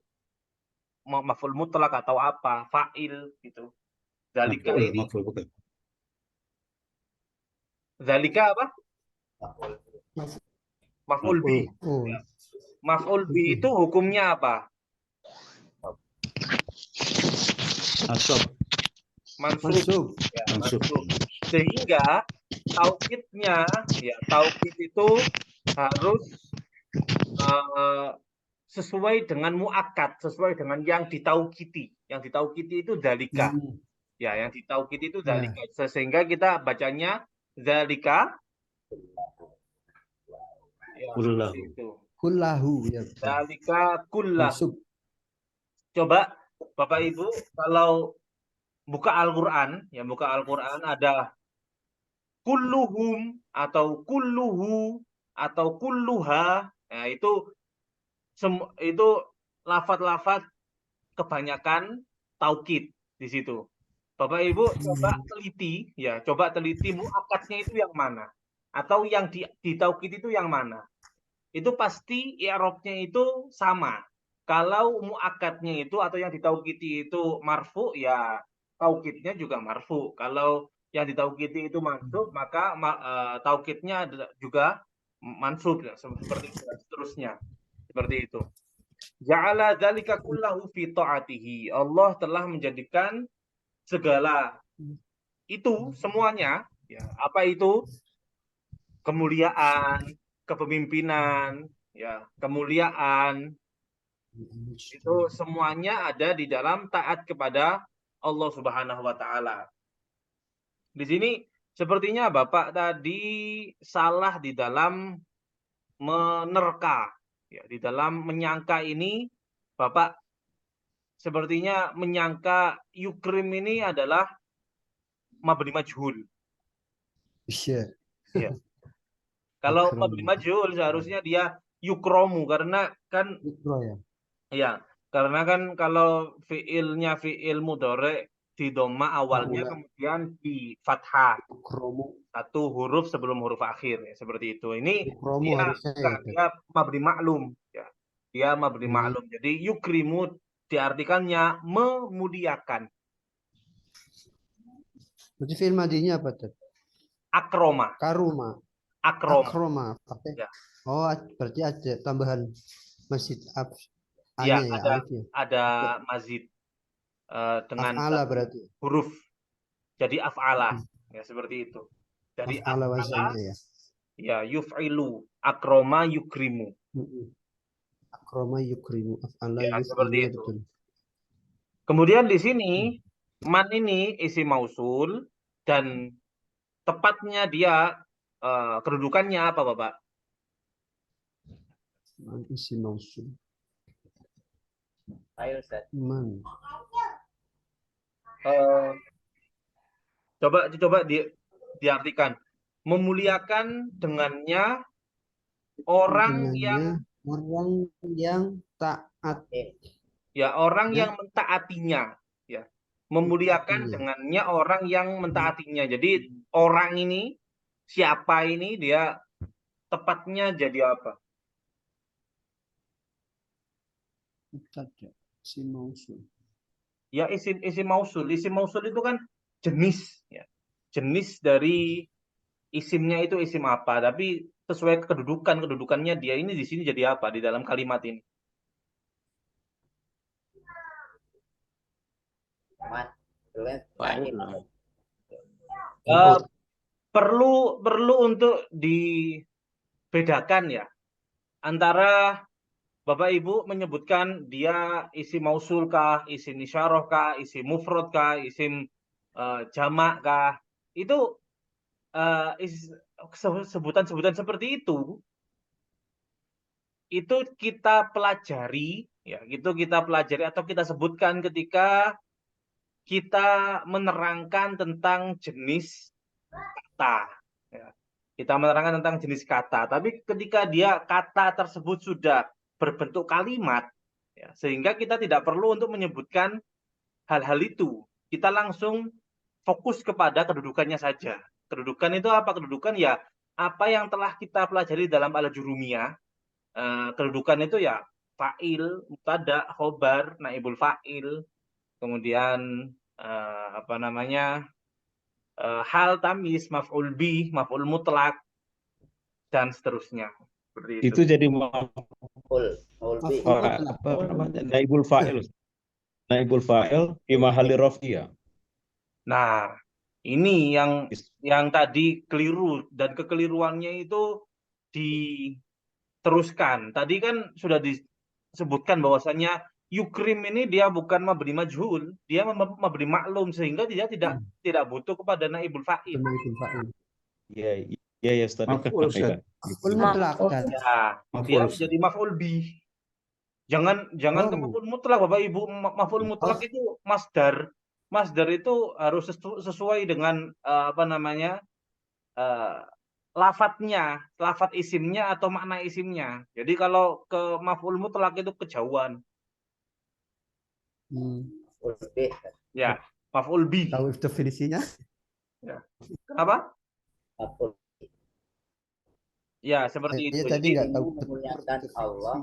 maf'ul mutlak, atau apa, fa'il gitu. Zalika ini, zalika apa? Maf'ul bih. Oh, Ya. Maf'ul bih itu hukumnya apa? Mansub. Ya, mansub. Sehingga taukidnya, ya taukid itu harus sesuai dengan muakkad, sesuai dengan yang ditaukiti. Yang ditaukiti itu dalika. Ya, yang ditaukiti itu dalika. Sehingga kita bacanya dalika. Ya, itu. Kullahu ya. Dalika kullahu. Coba Bapak Ibu kalau buka Al-Qur'an, ya buka Al-Qur'an, ada kulluhum atau kulluhu atau kulluha. Nah, itu lafaz-lafaz kebanyakan taukid di situ. Bapak Ibu coba teliti, ya coba teliti muakkadnya itu yang mana, atau yang ditaukid itu yang mana. Itu pasti i'rabnya itu sama. Kalau muakkadnya itu atau yang ditaukidi itu marfu, ya taukidnya juga marfu. Kalau yang ditaukidi itu mansub, maka taukidnya juga mansub, ya, seperti itu, seterusnya. Seperti itu. Ja'ala dzalika kullahu fi ta'atihi. Allah telah menjadikan segala itu semuanya, ya, apa itu? Kemuliaan, kepemimpinan, ya, kemuliaan, itu semuanya ada di dalam taat kepada Allah Subhanahu wa taala. Di sini sepertinya Bapak tadi salah di dalam menerka, ya, di dalam menyangka ini Bapak sepertinya menyangka yukrim ini adalah mabni majhul. Iya. Ya. Kalau Akram. mabni majhul seharusnya dia yukromu, karena kan Ikro ya. ya, karena kan kalau fiilnya fiil mudhari di dhamma awalnya, Faula. kemudian di fathah Ikromu. satu huruf sebelum huruf akhir, ya, seperti itu. Ini Ikromu dia harusnya ya. dia mabni maklum, ya. Dia mabni maklum. Jadi yukrimu diartikannya memuliakan. Berarti fi'il madinya apa tuh? Akroma, Karuma. akroma. Akroma. Pakai. Ya. Oh, berarti ada tambahan masjid Ya, A-nya ya, ada alifnya. mazid dengan Af'ala berarti. huruf. Jadi af'ala, ya seperti itu. Jadi Af'ala af'ala, wazannya ya. ya yuf'ilu, akroma yukrimu. Akroma yukrimu. Af'ala Ya, seperti yuf'ilnya itu. betul. Kemudian di sini man ini isi mausul, dan tepatnya dia kedudukannya apa, Bapak? Man isi mausul. Ayo, Ustaz. Man. Coba diartikan. Memuliakan dengannya orang yang taat. ya, orang Ya. yang mentaatinya, ya. Memuliakan dengannya orang yang mentaatinya. Jadi orang ini, siapa ini, dia tepatnya jadi apa? Isi mausul. Ya, isim mausul. Isim mausul itu kan jenis, ya. Jenis dari isimnya itu isim apa, tapi sesuai kedudukannya dia ini di sini jadi apa di dalam kalimat ini? Perlu untuk dibedakan ya antara Bapak Ibu menyebutkan dia isim mausul kah, isim isyarah kah, isim mufrad kah, isim jamak kah. Itu sebutan-sebutan seperti itu kita pelajari, ya, itu kita pelajari atau kita sebutkan ketika kita menerangkan tentang jenis kata. Ya. Kita menerangkan tentang jenis kata, tapi ketika dia kata tersebut sudah berbentuk kalimat, ya, sehingga kita tidak perlu untuk menyebutkan hal-hal itu. Kita langsung fokus kepada kedudukannya saja. Kedudukan itu apa? Kedudukan ya apa yang telah kita pelajari dalam al-jurumiyah. Kedudukan itu ya fa'il, mubtada, khobar, naibul fa'il, kemudian apa namanya, hal tamyiz, maf'ul bih, maf'ul mutlak, dan seterusnya. Seperti itu. Itu jadi naibul fa'il. Naibul fa'il fi mahalli raf'iyah. Nah, ini yang tadi keliru, dan kekeliruannya itu diteruskan. Tadi kan sudah disebutkan bahwasannya yukrim ini dia bukan mabni majhul, dia mabni maklum, sehingga dia tidak butuh kepada naibul fa'il. Iya, Ustaz. Maf'ul, Ustaz. Maf'ul mutlak, Ustaz. Ya, dia menjadi maf'ul bih. Jangan ke maf'ul mutlak, Bapak Ibu. Maf'ul mutlak itu masdar. Masdar itu harus sesuai dengan apa namanya, lafat isimnya atau makna isimnya. Jadi kalau ke maf'ul mutlak itu kejauhan. Ya, maf'ul bih. Tahu definisinya? Ya. Kenapa? Ya, seperti itu. Tadi nggak tahu memuliakan Allah.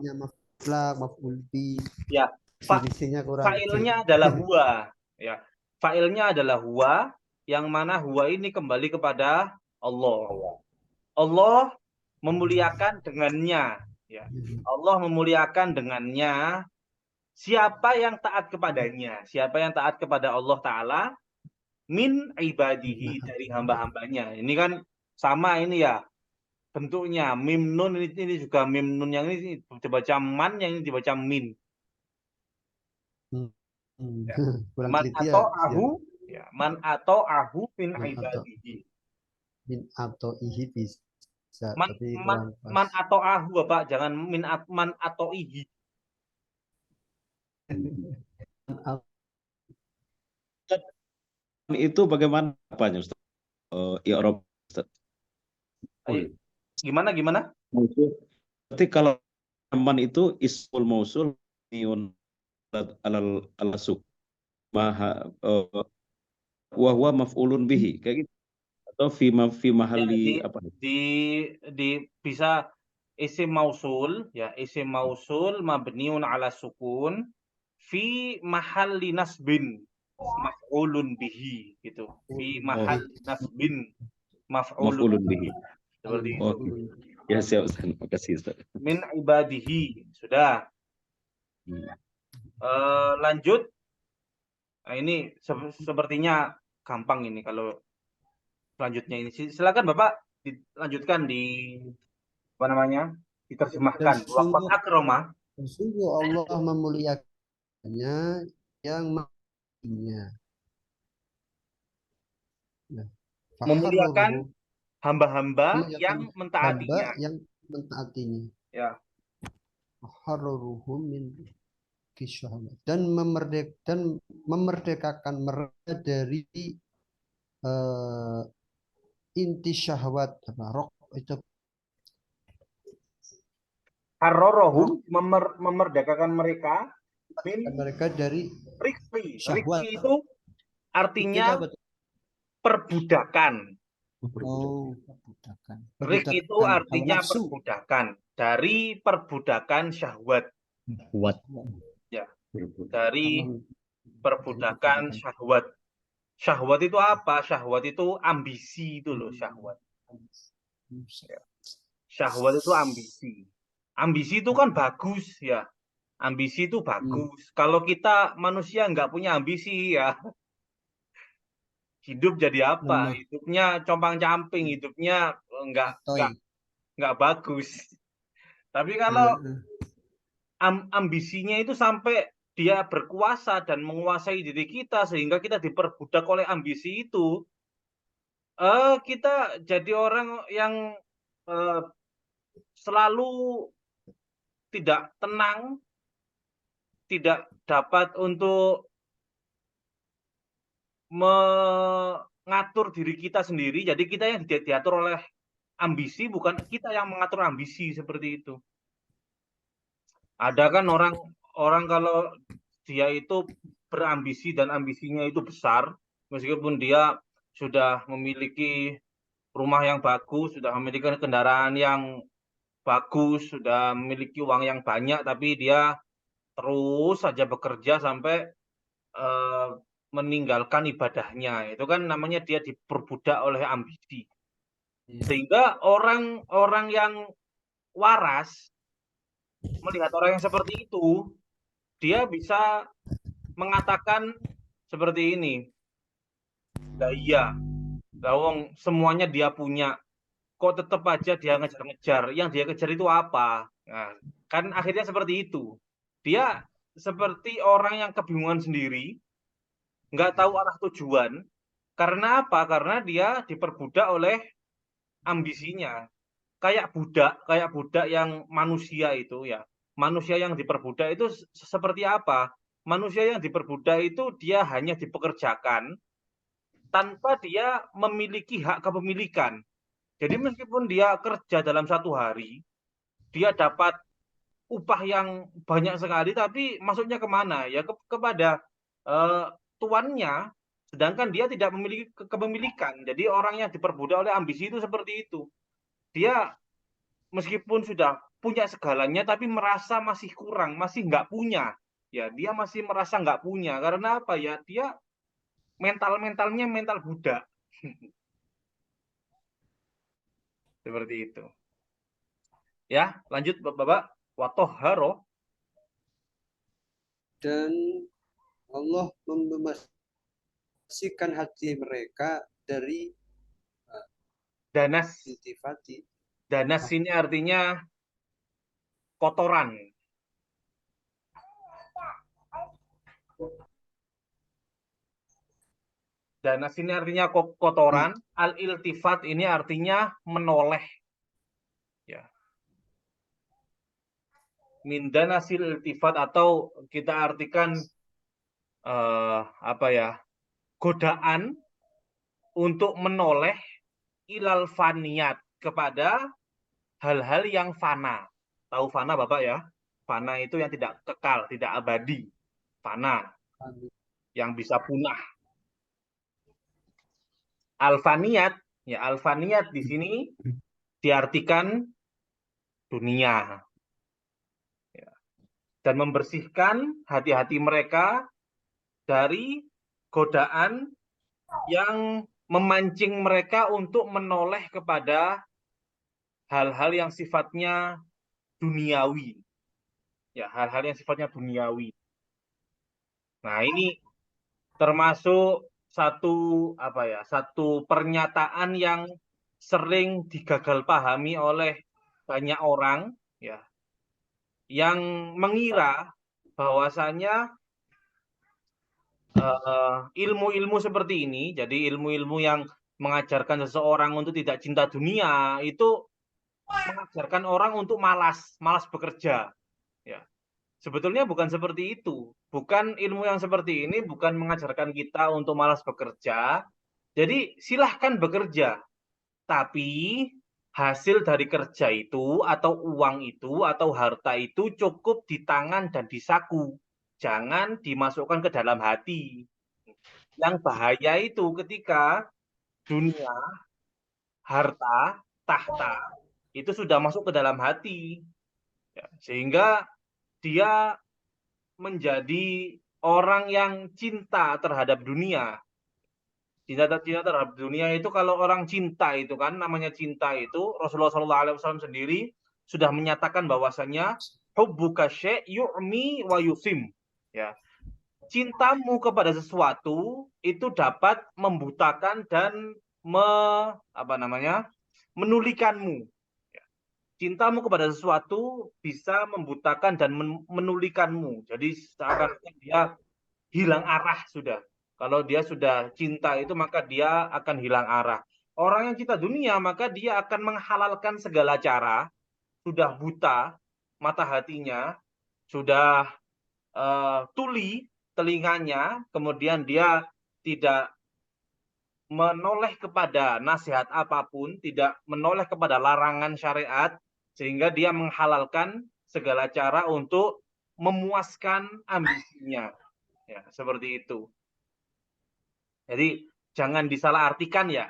Maf'ul bih. Ya, definisinya kurang. fa'ilnya adalah huwa. Ya, fa'ilnya adalah huwa, yang mana huwa ini kembali kepada Allah. Allah memuliakan dengannya. Ya. Allah memuliakan dengannya siapa yang taat kepadanya. Siapa yang taat kepada Allah Ta'ala min ibadihi, dari hamba-hambanya. Ini kan sama ini ya bentuknya. Mim nun ini juga mim nun, yang ini dibaca man, yang ini dibaca min. Ya. Man atau ahu, ya. Man atau ahu min ibadihi. Min atau ihi bisa. Man atau ahu, Bapak, jangan man atau ihi. Itu bagaimana apanya Ustaz? I'rab Ustaz. Gimana? Mausul. Berarti kalau man itu ismul mausul niun alal alasuk maha wa huwa maf'ulun bihi kayak gitu atau fi Ya, mahalli apa? bisa isim mausul mabniun ala sukun fi mahalli nasbin maf'ulun bihi gitu. Fi mahalli nasbin maf'ulun Maf'ulun bihi. seperti itu. Oke. Ya siap Ustaz. Makasih Ustaz. Min ibadihi sudah. Lanjut. Nah, ini sepertinya gampang ini kalau selanjutnya ini. Silakan Bapak dilanjutkan apa namanya? Diterjemahkan. Waqad akrama. Sungguh Allah memuliakannya yang matinya. Nah, Memuliakan hamba-hamba yang hamba mentaatinya. yang mentaatinya. Ya. Harruhum min kisyahwat dan memerdekakan mereka dari inti syahwat rok itu Harrorohum memerdekakan mereka mereka dari rikfi. syahwat. Rikfi itu artinya perbudakan. Perbudakan. Rik itu artinya perbudakan. Dari perbudakan syahwat. Ya. Dari perbudakan syahwat. Syahwat itu apa? Syahwat itu ambisi itu loh, syahwat. Ya. Syahwat itu ambisi. Ambisi itu kan bagus ya. Ambisi itu bagus. Kalau kita manusia nggak punya ambisi ya, hidup jadi apa? Hidupnya compang-camping, hidupnya nggak bagus. Tapi kalau ambisinya itu sampai dia berkuasa dan menguasai diri kita sehingga kita diperbudak oleh ambisi itu, kita jadi orang yang selalu tidak tenang, tidak dapat untuk mengatur diri kita sendiri. Jadi kita yang diatur oleh ambisi, bukan kita yang mengatur ambisi seperti itu. Ada kan orang kalau dia itu berambisi dan ambisinya itu besar, meskipun dia sudah memiliki rumah yang bagus, sudah memiliki kendaraan yang bagus, sudah memiliki uang yang banyak, tapi dia terus saja bekerja sampai meninggalkan ibadahnya. Itu kan namanya dia diperbudak oleh ambisi. Sehingga orang-orang yang waras melihat orang yang seperti itu, dia bisa mengatakan seperti ini. Nah, iya, lawong semuanya dia punya, kok tetap aja dia ngejar-ngejar. Yang dia kejar itu apa? Nah, kan akhirnya seperti itu. Dia seperti orang yang kebingungan sendiri, nggak tahu arah tujuan. Karena apa? Karena dia diperbudak oleh ambisinya. Kayak budak yang manusia itu ya. Manusia yang diperbudak itu seperti apa? Manusia yang diperbudak itu dia hanya dipekerjakan tanpa dia memiliki hak kepemilikan. Jadi meskipun dia kerja dalam satu hari, dia dapat upah yang banyak sekali, tapi masuknya kemana? Ya kepada tuannya, sedangkan dia tidak memiliki kepemilikan. Jadi orang yang diperbudak oleh ambisi itu seperti itu. Dia meskipun sudah punya segalanya, tapi merasa masih kurang, masih nggak punya. Ya, dia masih merasa nggak punya. Karena apa ya? Dia mentalnya mental budak. Seperti itu. Ya, lanjut Bapak. Watoharo. Dan Allah membersihkan hati mereka dari danas. intifati. Danas ini artinya kotoran. Danas ini artinya kotoran. Al-iltifat ini artinya menoleh. Ya. Min danasil iltifat atau kita artikan apa ya, godaan untuk menoleh ilal faniyat, kepada hal-hal yang fana. Tahu fana Bapak ya? Fana itu yang tidak kekal, tidak abadi. Fana, yang bisa punah. Al-faniyat, ya al-faniyat di sini diartikan dunia. Ya. Dan membersihkan hati-hati mereka dari godaan yang memancing mereka untuk menoleh kepada hal-hal yang sifatnya duniawi. Ya, hal-hal yang sifatnya duniawi. Nah, ini termasuk satu pernyataan yang sering digagal pahami oleh banyak orang, ya, yang mengira bahwasanya ilmu-ilmu seperti ini, jadi ilmu-ilmu yang mengajarkan seseorang untuk tidak cinta dunia, itu mengajarkan orang untuk malas bekerja. Ya. Sebetulnya bukan seperti itu. Bukan ilmu yang seperti ini, bukan mengajarkan kita untuk malas bekerja. Jadi silahkan bekerja, tapi hasil dari kerja itu, atau uang itu, atau harta itu cukup di tangan dan di saku. Jangan dimasukkan ke dalam hati. Yang bahaya itu ketika dunia, harta, tahta, itu sudah masuk ke dalam hati. Ya, sehingga dia menjadi orang yang cinta terhadap dunia. Cinta terhadap dunia itu, kalau orang cinta itu kan, namanya cinta itu, Rasulullah SAW sendiri sudah menyatakan bahwasannya hubbuka syai' yu'mi wa yusim. Ya. Cintamu kepada sesuatu itu dapat membutakan dan menulikanmu. Cintamu kepada sesuatu bisa membutakan dan menulikanmu. Jadi seakan-akan dia hilang arah sudah. Kalau dia sudah cinta itu, maka dia akan hilang arah. Orang yang cinta dunia, maka dia akan menghalalkan segala cara, sudah buta mata hatinya, sudah tuli telinganya, kemudian dia tidak menoleh kepada nasihat apapun, tidak menoleh kepada larangan syariat, sehingga dia menghalalkan segala cara untuk memuaskan ambisinya. Ya, seperti itu. Jadi jangan disalahartikan ya,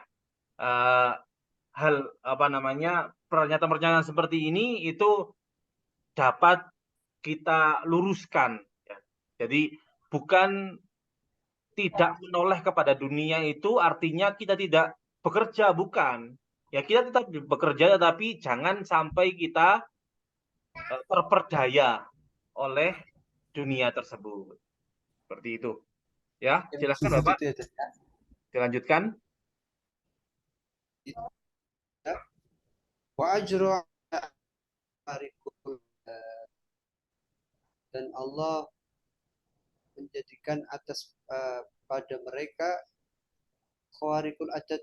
hal pernyataan-pernyataan seperti ini itu dapat kita luruskan. Ya. Jadi bukan tidak menoleh kepada dunia itu artinya kita tidak bekerja, bukan. Ya, kita tetap bekerja, tetapi jangan sampai kita terperdaya oleh dunia tersebut. Seperti itu. Ya, silakan Bapak. Dilanjutkan. Wa ajra dan Allah menjadikan atas pada mereka khawarikul adat,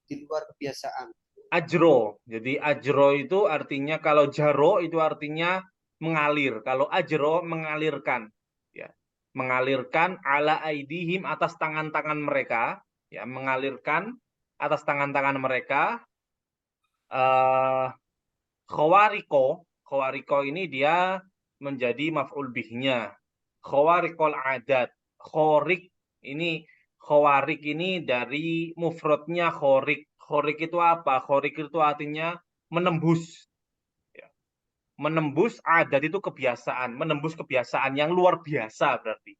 di luar kebiasaan. Ajro. Jadi ajro itu artinya, kalau jaro itu artinya mengalir. Kalau ajro mengalirkan. Ya. Mengalirkan ala aidihim, atas tangan-tangan mereka. Ya, mengalirkan atas tangan-tangan mereka. Khawariko ini dia menjadi maf'ul bihnya. Khawarikul adat. Khawarik ini dari mufradnya khorik. Khorik itu apa? Khorik itu artinya menembus. Ya. Menembus adat itu kebiasaan. Menembus kebiasaan yang luar biasa berarti.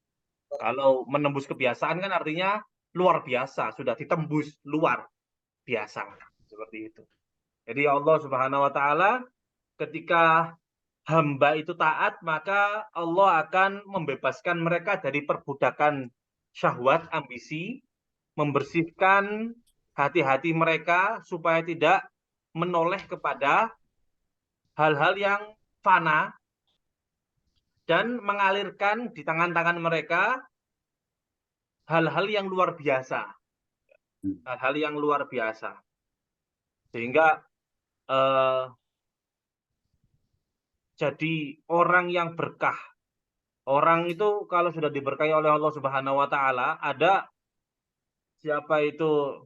Kalau menembus kebiasaan kan artinya luar biasa. Sudah ditembus luar biasa. Seperti itu. Jadi Allah Subhanahu wa Ta'ala, ketika hamba itu taat, maka Allah akan membebaskan mereka dari perbudakan syahwat, ambisi, membersihkan hati-hati mereka supaya tidak menoleh kepada hal-hal yang fana, dan mengalirkan di tangan-tangan mereka hal-hal yang luar biasa. Hal-hal yang luar biasa. Sehingga jadi orang yang berkah, Orang itu kalau sudah diberkahi oleh Allah Subhanahu wa taala, ada siapa itu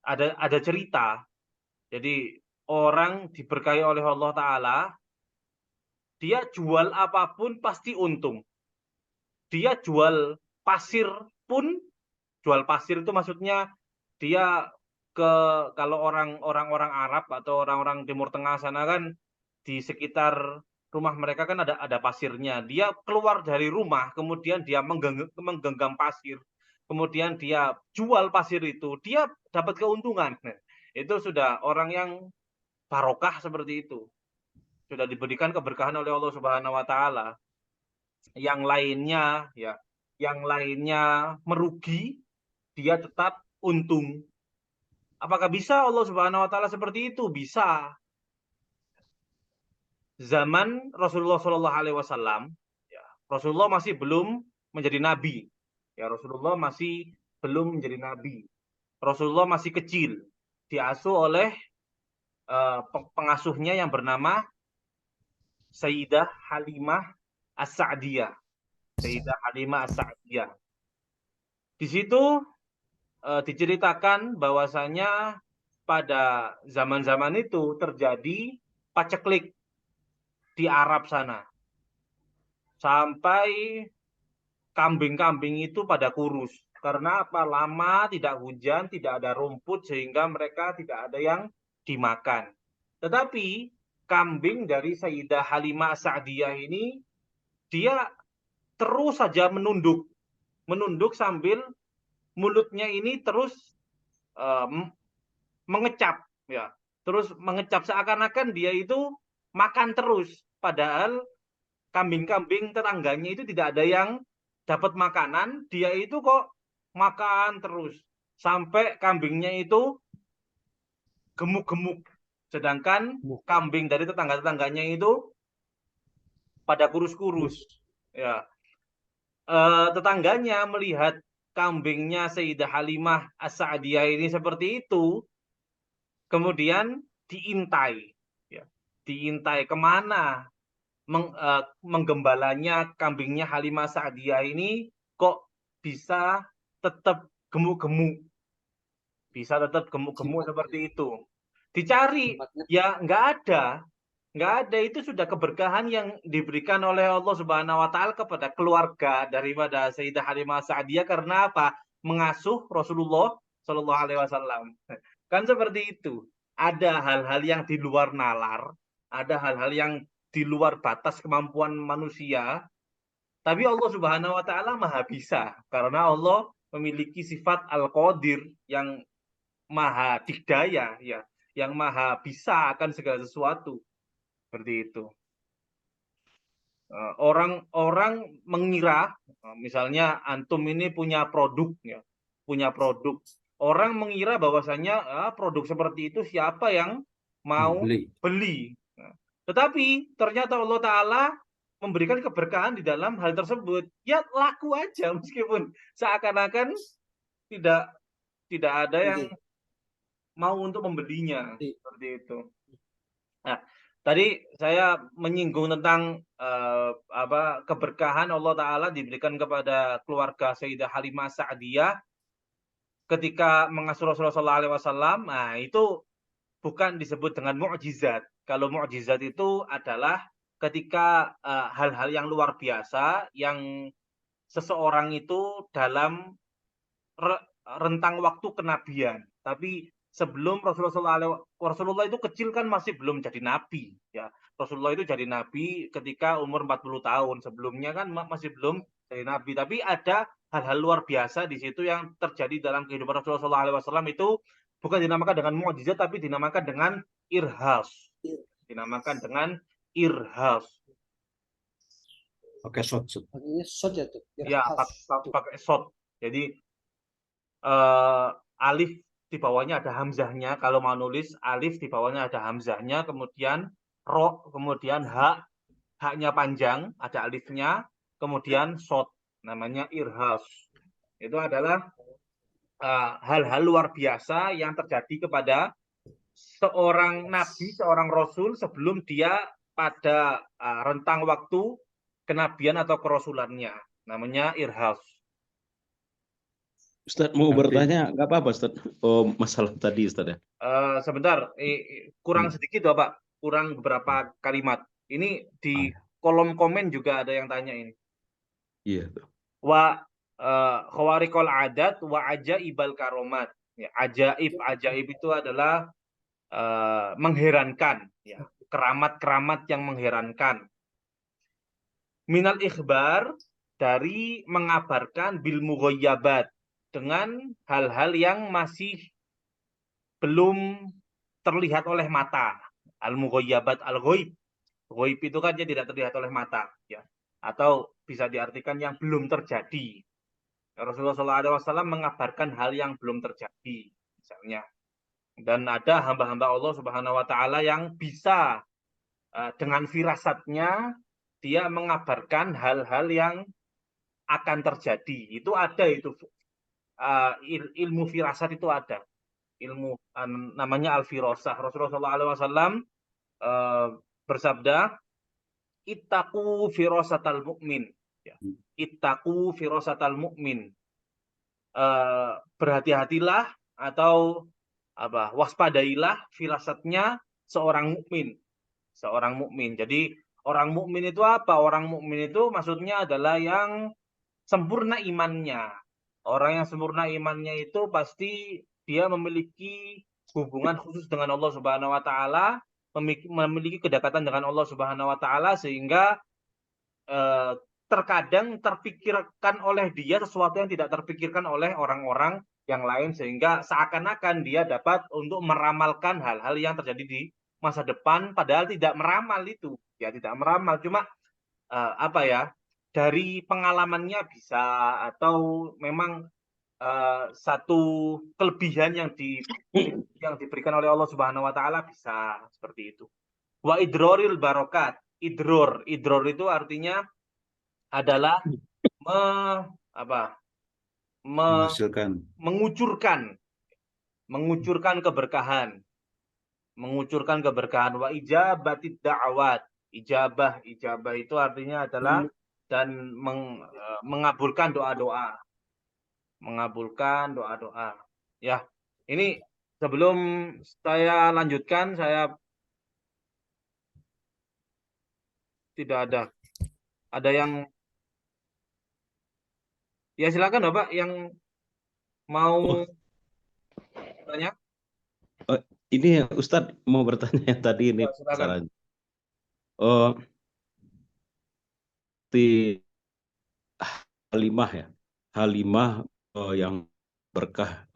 ada cerita. Jadi orang diberkahi oleh Allah taala, dia jual apapun pasti untung. Dia jual pasir pun, jual pasir itu maksudnya dia kalau orang-orang Arab atau orang-orang Timur Tengah sana kan di sekitar rumah mereka kan ada pasirnya. Dia keluar dari rumah, kemudian dia menggenggam pasir, kemudian dia jual pasir itu, dia dapat keuntungan. Nah, itu sudah orang yang barokah seperti itu. Sudah diberikan keberkahan oleh Allah Subhanahu wa taala. Yang lainnya ya, yang lainnya merugi, dia tetap untung. Apakah bisa Allah Subhanahu wa taala seperti itu? Bisa. Zaman Rasulullah Shallallahu alaihi wasallam, ya, Rasulullah masih belum menjadi nabi. Ya, Rasulullah masih belum menjadi nabi. Rasulullah masih kecil. Diasuh oleh pengasuhnya yang bernama Sayyidah Halimah As-Sa'diyah. Sayyidah Halimah As-Sa'diyah. Di situ diceritakan bahwasanya pada zaman-zaman itu terjadi paceklik di Arab sana. Sampai kambing-kambing itu pada kurus. Karena apa? Lama tidak hujan, tidak ada rumput, sehingga mereka tidak ada yang dimakan. Tetapi kambing dari Sayyidah Halimah Sa'diyah ini, dia terus saja menunduk. Menunduk sambil mulutnya ini terus mengecap. Ya. Terus mengecap seakan-akan dia itu makan terus. Padahal kambing-kambing tetangganya itu tidak ada yang dapat makanan, dia itu kok makan terus. Sampai kambingnya itu gemuk-gemuk. Sedangkan kambing dari tetangga-tetangganya itu pada kurus-kurus. Ya. Tetangganya melihat kambingnya Sayyidah Halimah As-Sa'diyah ini seperti itu, kemudian diintai. Ya. Diintai kemana menggembalanya kambingnya Halimah Sa'diyah ini kok bisa tetap gemuk-gemuk. Bisa tetap gemuk-gemuk seperti itu. Dicari, ya nggak ada. Nggak ada, itu sudah keberkahan yang diberikan oleh Allah Subhanahu wa taala kepada keluarga daripada Sayyidah Halimah Sa'diyah. Karena apa? Mengasuh Rasulullah Shallallahu alaihi wasallam. Kan seperti itu. Ada hal-hal yang di luar nalar, ada hal-hal yang di luar batas kemampuan manusia, tapi Allah Subhanahu wa taala Maha bisa karena Allah memiliki sifat Al-Qadir yang maha dikdaya, ya, yang maha bisa akan segala sesuatu. Seperti itu. Orang-orang mengira, misalnya antum ini punya produk, ya, punya produk. Orang mengira bahwasanya produk seperti itu siapa yang mau beli. Tetapi ternyata Allah Ta'ala memberikan keberkahan di dalam hal tersebut. Ya laku aja meskipun seakan-akan tidak ada yang mau untuk membelinya. Seperti itu. Nah, tadi saya menyinggung tentang keberkahan Allah Ta'ala diberikan kepada keluarga Sayyidah Halimah Sa'diyah ketika mengasuh Rasulullah SAW. Nah, itu bukan disebut dengan mukjizat. Kalau mukjizat itu adalah ketika hal-hal yang luar biasa yang seseorang itu dalam rentang waktu kenabian. Tapi sebelum Rasulullah itu kecil kan masih belum jadi nabi, ya. Rasulullah itu jadi nabi ketika umur 40 tahun. Sebelumnya kan masih belum jadi nabi. Tapi ada hal-hal luar biasa di situ yang terjadi dalam kehidupan Rasulullah SAW itu bukan dinamakan dengan mukjizat, tapi dinamakan dengan irhas. Dinamakan dengan irhas. Pakai shot. Ya, pakai shot. Jadi alif di bawahnya ada hamzahnya. Kalau mau nulis alif di bawahnya ada hamzahnya, kemudian ro, kemudian haknya panjang, ada alifnya, kemudian shot, namanya irhas. Itu adalah hal-hal luar biasa yang terjadi kepada seorang nabi, seorang rasul sebelum dia pada rentang waktu kenabian atau kerasulannya. Namanya irhas. Ustaz mau Oke. bertanya, nggak apa-apa Ustaz? Oh, masalah tadi Ustaz ya. Sebentar, kurang sedikit Bapak, kurang beberapa kalimat. Ini di kolom komen juga ada yang tanya ini. Iya. Wa khawarikul adat wa ajaibal karomat. Ya, ajaib itu adalah mengherankan, ya, keramat-keramat yang mengherankan. Minal ikhbar, dari mengabarkan bil mughayyabat, dengan hal-hal yang masih belum terlihat oleh mata. Al mughayyabat al ghaib. Ghaib itu kan dia tidak terlihat oleh mata, ya. Atau bisa diartikan yang belum terjadi. Rasulullah SAW mengabarkan hal yang belum terjadi, misalnya. Dan ada hamba-hamba Allah Subhanahu Wa Taala yang bisa dengan firasatnya dia mengabarkan hal-hal yang akan terjadi. Itu ada itu ilmu firasat itu ada. Ilmu namanya al-firasah. Rasulullah SAW bersabda, ittaqu firasatal mu'min. Ya. Ittaqu firasatal mu'min. Berhati-hatilah atau waspadailah firasatnya seorang mukmin. Seorang mukmin. Jadi orang mukmin itu apa? Orang mukmin itu maksudnya adalah yang sempurna imannya. Orang yang sempurna imannya itu pasti dia memiliki hubungan khusus dengan Allah Subhanahu Wa Taala, memiliki kedekatan dengan Allah Subhanahu Wa Taala, sehingga terkadang terpikirkan oleh dia sesuatu yang tidak terpikirkan oleh orang-orang yang lain, sehingga seakan-akan dia dapat untuk meramalkan hal-hal yang terjadi di masa depan, padahal tidak meramal itu, ya, tidak meramal, cuma dari pengalamannya bisa, atau memang satu kelebihan yang diberikan oleh Allah Subhanahu Wa Taala, bisa seperti itu. Wa idroril barokat. Idror itu artinya adalah mengucurkan keberkahan, wa ijabatid da'awat. Ijabah itu artinya adalah dan mengabulkan doa-doa, ya. Ini sebelum saya lanjutkan, saya tidak ada yang, ya, silakan Bapak yang mau tanya. Ini Ustadz mau bertanya yang tadi ini Silakan. masalahnya. Di Halimah ya, Halimah yang berkah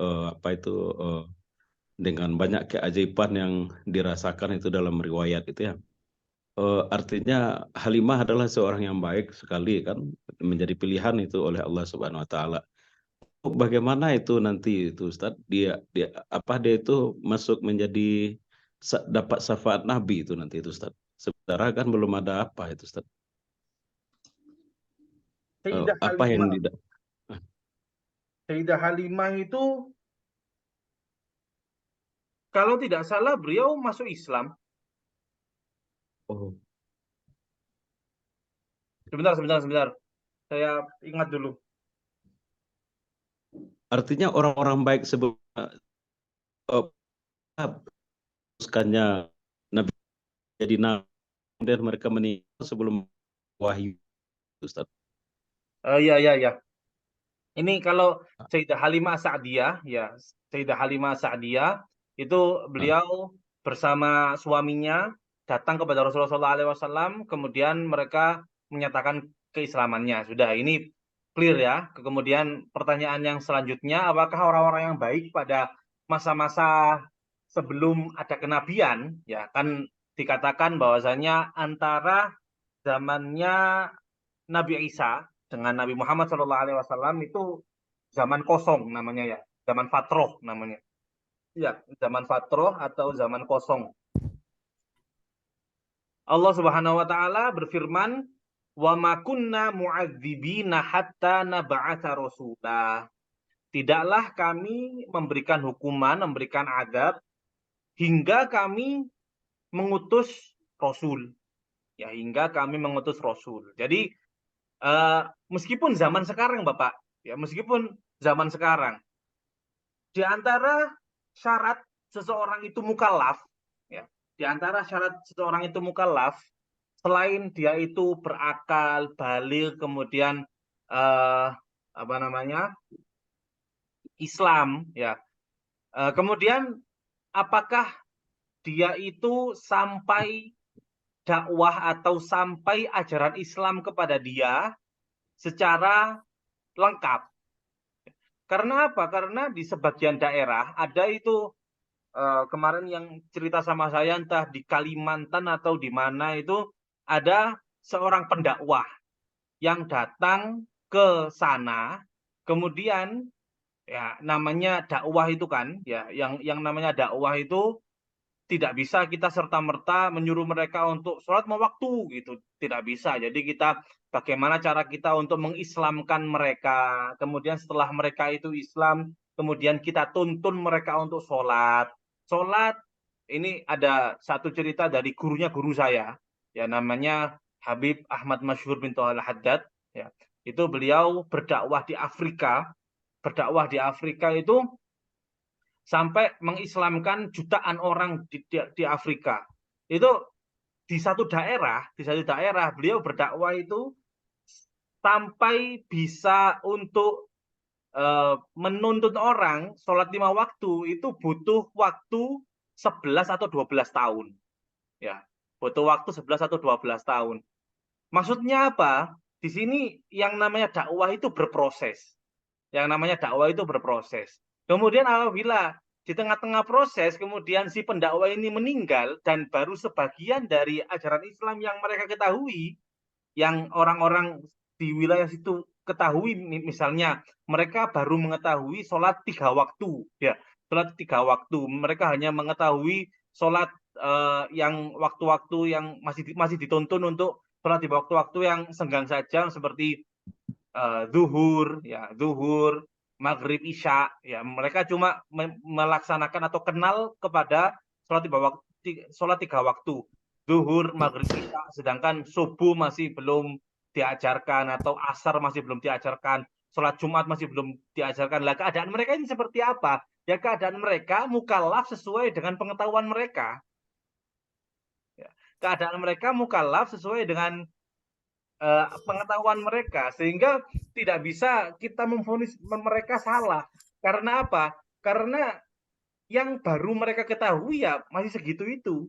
dengan banyak keajaiban yang dirasakan itu dalam riwayat itu ya. Artinya Halimah adalah seorang yang baik sekali kan, menjadi pilihan itu oleh Allah Subhanahu Wa Taala. Bagaimana itu nanti itu Ustadz, dia itu masuk menjadi dapat syafaat Nabi itu nanti itu Ustadz. Sebenarnya kan belum ada apa itu Ustadz. Apa yang tidak? Sayyidah Halimah itu kalau tidak salah beliau masuk Islam. Oh. Sebentar. Saya ingat dulu. Artinya orang-orang baik sebelumnya Nabi jadi nabi dan mereka meninggal sebelum wahyu, Ustaz. Iya. Ini kalau Sayyidah Halimah Sa'diyah, ya, Sayyidah Halimah Sa'diyah itu beliau bersama suaminya datang kepada Rasulullah SAW, kemudian mereka menyatakan keislamannya. Sudah, ini clear ya. Kemudian pertanyaan yang selanjutnya, apakah orang-orang yang baik pada masa-masa sebelum ada kenabian, ya, kan dikatakan bahwasanya antara zamannya Nabi Isa dengan Nabi Muhammad SAW itu zaman kosong namanya, ya, zaman fatroh namanya. Ya, zaman fatroh atau zaman kosong. Allah Subhanahu Wa Taala berfirman, wa ma kunna mu'adzibina hatta nab'atsa rasula. Tidaklah kami memberikan hukuman, memberikan azab hingga kami mengutus rasul. ya hingga kami mengutus Rasul. Jadi meskipun zaman sekarang Bapak, ya meskipun zaman sekarang, di antara syarat seseorang itu mukallaf, ya, di antara syarat seseorang itu mukallaf, selain dia itu berakal, baligh, kemudian apa namanya, Islam, ya. Kemudian apakah dia itu sampai dakwah atau sampai ajaran Islam kepada dia secara lengkap. Karena apa? Karena di sebagian daerah ada itu kemarin yang cerita sama saya entah di Kalimantan atau di mana itu ada seorang pendakwah yang datang ke sana, kemudian ya namanya dakwah itu kan, ya yang namanya dakwah itu tidak bisa kita serta-merta menyuruh mereka untuk sholat lima waktu gitu, tidak bisa. Jadi kita bagaimana cara kita untuk mengislamkan mereka, kemudian setelah mereka itu Islam, kemudian kita tuntun mereka untuk sholat. Sholat ini ada satu cerita dari gurunya guru saya, ya namanya Habib Ahmad Masyhur bin Thalal Haddad, ya. Itu beliau berdakwah di Afrika itu sampai mengislamkan jutaan orang di Afrika. Itu di satu daerah beliau berdakwah itu sampai bisa untuk menuntut orang sholat 5 waktu itu butuh waktu 11 atau 12 tahun. Ya, butuh waktu 11 atau 12 tahun. Maksudnya apa? Di sini yang namanya dakwah itu berproses. Kemudian apabila di tengah-tengah proses, kemudian si pendakwah ini meninggal dan baru sebagian dari ajaran Islam yang mereka ketahui, yang orang-orang di wilayah situ ketahui, misalnya mereka baru mengetahui sholat 3 waktu, ya sholat 3 waktu. Mereka hanya mengetahui sholat yang waktu-waktu yang masih dituntun untuk sholat di waktu-waktu yang senggang saja seperti zuhur, ya zuhur, maghrib, isya, ya mereka cuma melaksanakan atau kenal kepada sholat 3 waktu, zuhur, maghrib, isya, sedangkan subuh masih belum diajarkan atau asar masih belum diajarkan, sholat Jumat masih belum diajarkan. Lah keadaan mereka ini seperti apa? Ya keadaan mereka mukallaf sesuai dengan pengetahuan mereka. Ya, keadaan mereka mukallaf sesuai dengan pengetahuan mereka, sehingga tidak bisa kita memvonis mereka salah. Karena apa? Karena yang baru mereka ketahui ya masih segitu itu.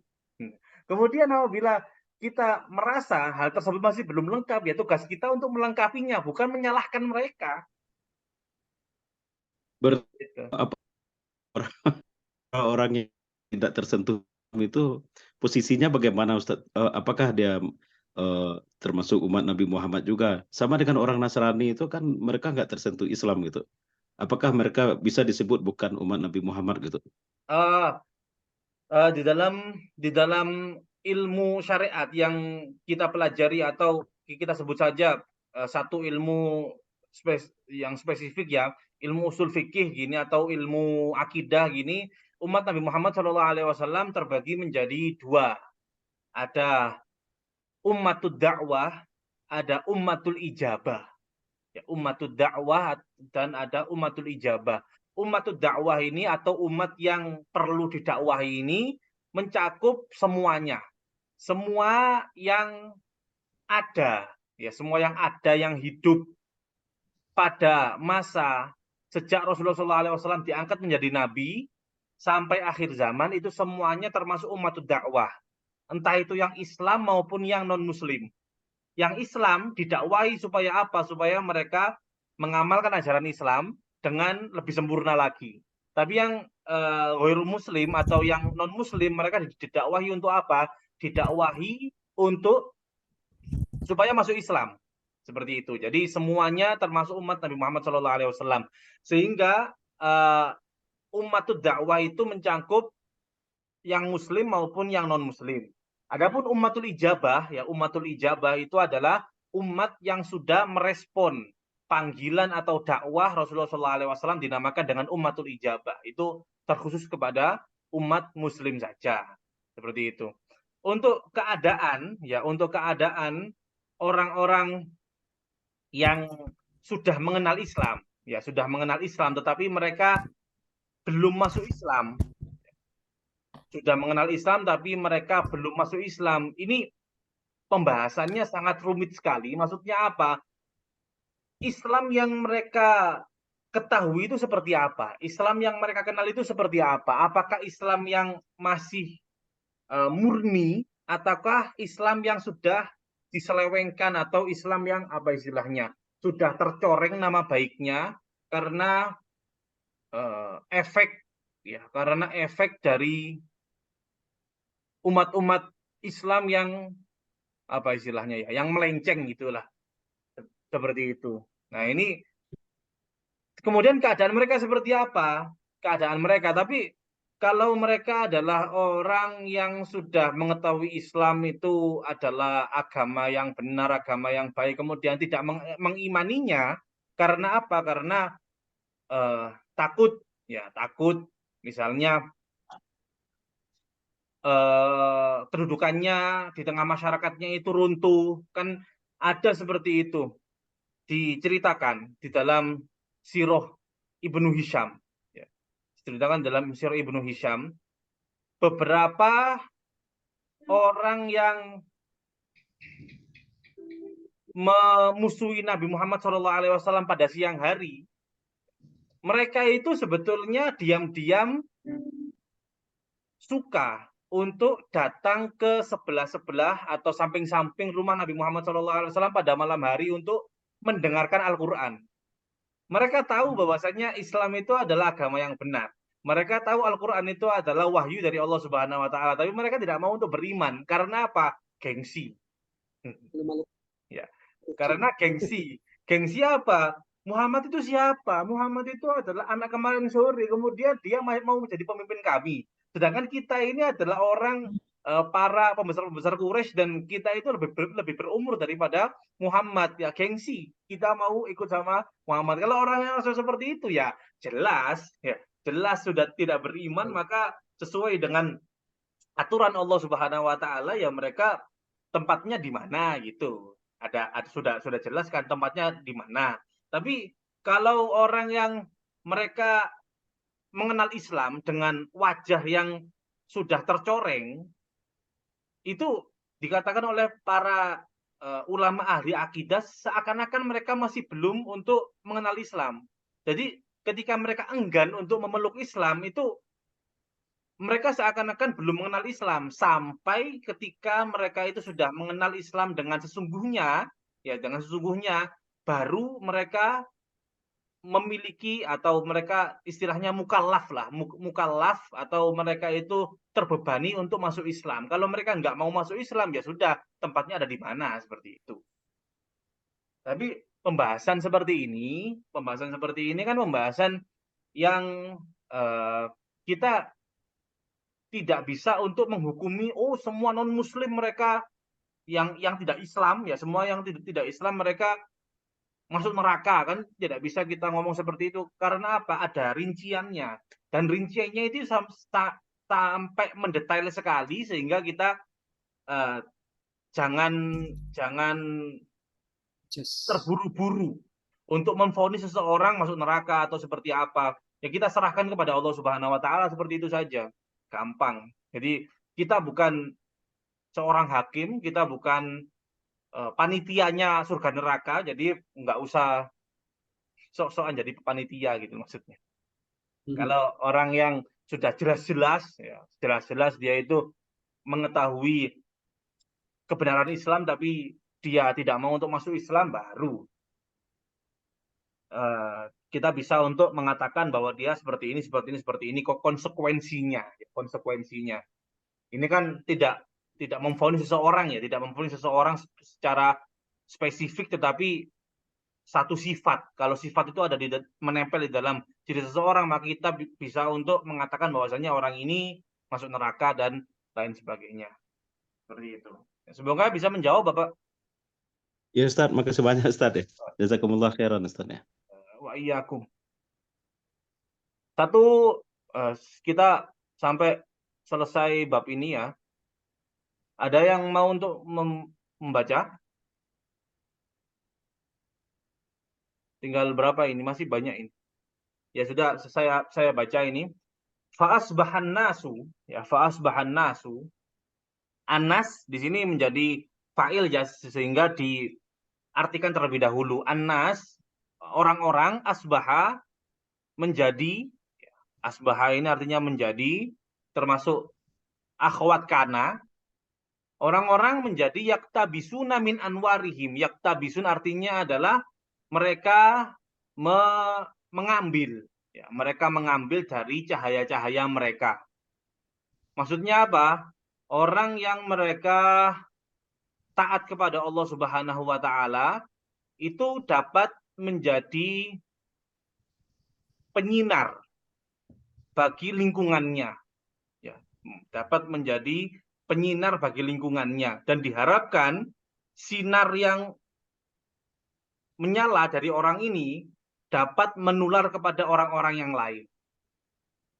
Kemudian apabila kita merasa hal tersebut masih belum lengkap, ya tugas kita untuk melengkapinya, bukan menyalahkan mereka. Gitu. Orang yang tidak tersentuh itu posisinya bagaimana Ustadz? Apakah dia termasuk umat Nabi Muhammad juga? Sama dengan orang Nasrani itu kan mereka nggak tersentuh Islam gitu. Apakah mereka bisa disebut bukan umat Nabi Muhammad gitu? Di dalam ilmu syariat yang kita pelajari atau kita sebut saja satu ilmu yang spesifik, ya ilmu usul fikih gini atau ilmu akidah gini, umat Nabi Muhammad SAW terbagi menjadi dua. Ada ummatud dakwah, ada ummatul ijabah. Ya, ummatud dakwah dan ada ummatul ijabah. Ummatud dakwah ini atau umat yang perlu didakwahi ini mencakup semuanya. Semua yang ada, ya semua yang ada yang hidup pada masa sejak Rasulullah SAW diangkat menjadi nabi sampai akhir zaman, itu semuanya termasuk ummatud dakwah. Entah itu yang Islam maupun yang non-Muslim. Yang Islam didakwahi supaya apa? Supaya mereka mengamalkan ajaran Islam dengan lebih sempurna lagi. Tapi yang ghairul Muslim atau yang non-Muslim, mereka didakwahi untuk apa? Didakwahi untuk supaya masuk Islam. Seperti itu. Jadi semuanya termasuk umat Nabi Muhammad SAW. Sehingga ummatud dakwah itu mencangkup yang Muslim maupun yang non-Muslim. Adapun ummatul ijabah, ya ummatul ijabah itu adalah umat yang sudah merespon panggilan atau dakwah Rasulullah SAW, dinamakan dengan ummatul ijabah. Itu terkhusus kepada umat Muslim saja. Seperti itu. untuk keadaan orang-orang yang sudah mengenal Islam, tetapi mereka belum masuk Islam, sudah mengenal Islam tapi mereka belum masuk Islam. Ini pembahasannya sangat rumit sekali. Maksudnya apa? Islam yang mereka ketahui itu seperti apa? Islam yang mereka kenal itu seperti apa? Apakah Islam yang masih murni, ataukah Islam yang sudah diselewengkan, atau Islam yang apa istilahnya, sudah tercoreng nama baiknya karena efek dari umat-umat Islam yang apa istilahnya ya, yang melenceng gitulah, seperti itu. Nah, ini kemudian keadaan mereka seperti apa? Keadaan mereka, tapi kalau mereka adalah orang yang sudah mengetahui Islam itu adalah agama yang benar, agama yang baik, kemudian tidak mengimaninya, karena apa? Karena takut, misalnya kedudukannya di tengah masyarakatnya itu runtuh, kan ada seperti itu diceritakan di dalam Sirah Ibnu Hisham. Diceritakan dalam Sirah Ibnu Hisham, beberapa orang yang memusuhi Nabi Muhammad SAW pada siang hari, mereka itu sebetulnya diam-diam suka untuk datang ke sebelah-sebelah atau samping-samping rumah Nabi Muhammad SAW pada malam hari untuk mendengarkan Al-Quran. Mereka tahu bahwasanya Islam itu adalah agama yang benar. Mereka tahu Al-Quran itu adalah wahyu dari Allah Subhanahu Wa Taala. Tapi mereka tidak mau untuk beriman. Karena apa? Gengsi. Ya. Karena gengsi. Gengsi apa? Muhammad itu siapa? Muhammad itu adalah anak kemarin sore. Kemudian dia mau menjadi pemimpin kami. Sedangkan kita ini adalah orang para pembesar-pembesar Quraisy, dan kita itu lebih berumur daripada Muhammad. Ya, gengsi. Kita mau ikut sama Muhammad. Kalau orang yang seperti itu ya jelas sudah tidak beriman, maka sesuai dengan aturan Allah Subhanahu Wa Taala ya mereka tempatnya di mana gitu. Sudah jelas kan tempatnya di mana. Tapi kalau orang yang mereka mengenal Islam dengan wajah yang sudah tercoreng, itu dikatakan oleh para ulama ahli akidah seakan-akan mereka masih belum untuk mengenal Islam. Jadi ketika mereka enggan untuk memeluk Islam, itu mereka seakan-akan belum mengenal Islam, sampai ketika mereka itu sudah mengenal Islam dengan sesungguhnya, baru mereka memiliki, atau mereka istilahnya mukallaf atau mereka itu terbebani untuk masuk Islam. Kalau mereka nggak mau masuk Islam, ya sudah, tempatnya ada di mana, seperti itu. Tapi pembahasan seperti ini kan pembahasan yang kita tidak bisa untuk menghukumi semua non Muslim mereka yang tidak Islam, ya semua yang tidak Islam mereka masuk neraka, kan tidak bisa kita ngomong seperti itu. Karena apa? Ada rinciannya, dan rinciannya itu sampai mendetail sekali, sehingga kita jangan terburu-buru untuk memvonis seseorang masuk neraka atau seperti apa. Ya kita serahkan kepada Allah Subhanahu Wa Taala, seperti itu saja, gampang. Jadi kita bukan seorang hakim, kita bukan panitianya surga neraka, jadi nggak usah sok-sokan jadi panitia gitu maksudnya. Kalau orang yang sudah jelas-jelas dia itu mengetahui kebenaran Islam tapi dia tidak mau untuk masuk Islam, baru kita bisa untuk mengatakan bahwa dia seperti ini kok konsekuensinya. Ini kan tidak memvonis seseorang, ya, tidak memvonis seseorang secara spesifik, tetapi satu sifat. Kalau sifat itu ada menempel di dalam diri seseorang, maka kita bisa untuk mengatakan bahwasanya orang ini masuk neraka dan lain sebagainya. Seperti itu. Semoga bisa menjawab, Bapak. Ya Ustaz, makasih banyak Ustaz ya. Jazakumullah khairan Ustaz ya. Wa iyyakum. Kita sampai selesai bab ini ya. Ada yang mau untuk membaca? Tinggal berapa ini? Masih banyak ini. Ya sudah, saya baca ini. Fa'asbahan nasu, ya fa'asbahan nasu. Anas di sini menjadi fa'il ya, sehingga diartikan terlebih dahulu. Anas, orang-orang, asbaha, menjadi. Asbaha ini artinya menjadi, termasuk akhwat kana. Orang-orang menjadi yaktabisuna min anwarihim. Yaktabisun artinya adalah mereka mengambil. Ya, mereka mengambil dari cahaya-cahaya mereka. Maksudnya apa? Orang yang mereka taat kepada Allah Subhanahu wa Ta'ala itu dapat menjadi penyinar bagi lingkungannya. Ya, dapat menjadi penyinar bagi lingkungannya. Dan diharapkan sinar yang menyala dari orang ini dapat menular kepada orang-orang yang lain.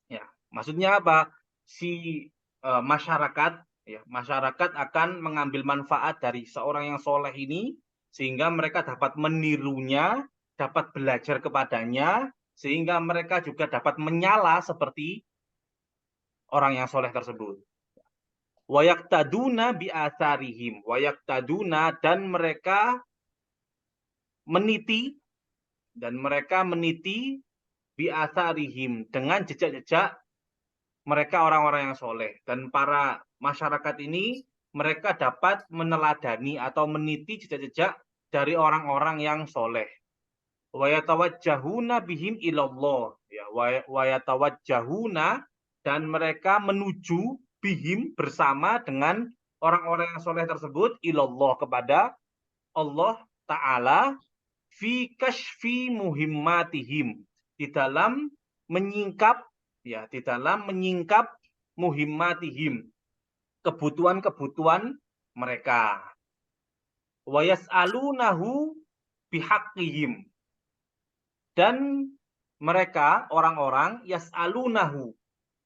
Ya, maksudnya apa? Si masyarakat, ya, masyarakat akan mengambil manfaat dari seorang yang soleh ini sehingga mereka dapat menirunya, dapat belajar kepadanya, sehingga mereka juga dapat menyala seperti orang yang soleh tersebut. Wayaktaduna bi'atharihim, wayaktaduna, dan mereka meniti bi'atharihim, dengan jejak-jejak mereka orang-orang yang soleh. Dan para masyarakat ini mereka dapat meneladani atau meniti jejak-jejak dari orang-orang yang soleh. Wayatawajjahuna bihim ilallah, ya, wayatawajjahuna, dan mereka menuju bihim, bersama dengan orang-orang yang soleh tersebut, ilallah, kepada Allah Ta'ala, fi kashfi muhimmatihim, di dalam menyingkap, ya, di dalam menyingkap muhimmatihim, kebutuhan-kebutuhan mereka. Wa yas'alunahu bihaqqihim, dan mereka orang-orang yas'alunahu,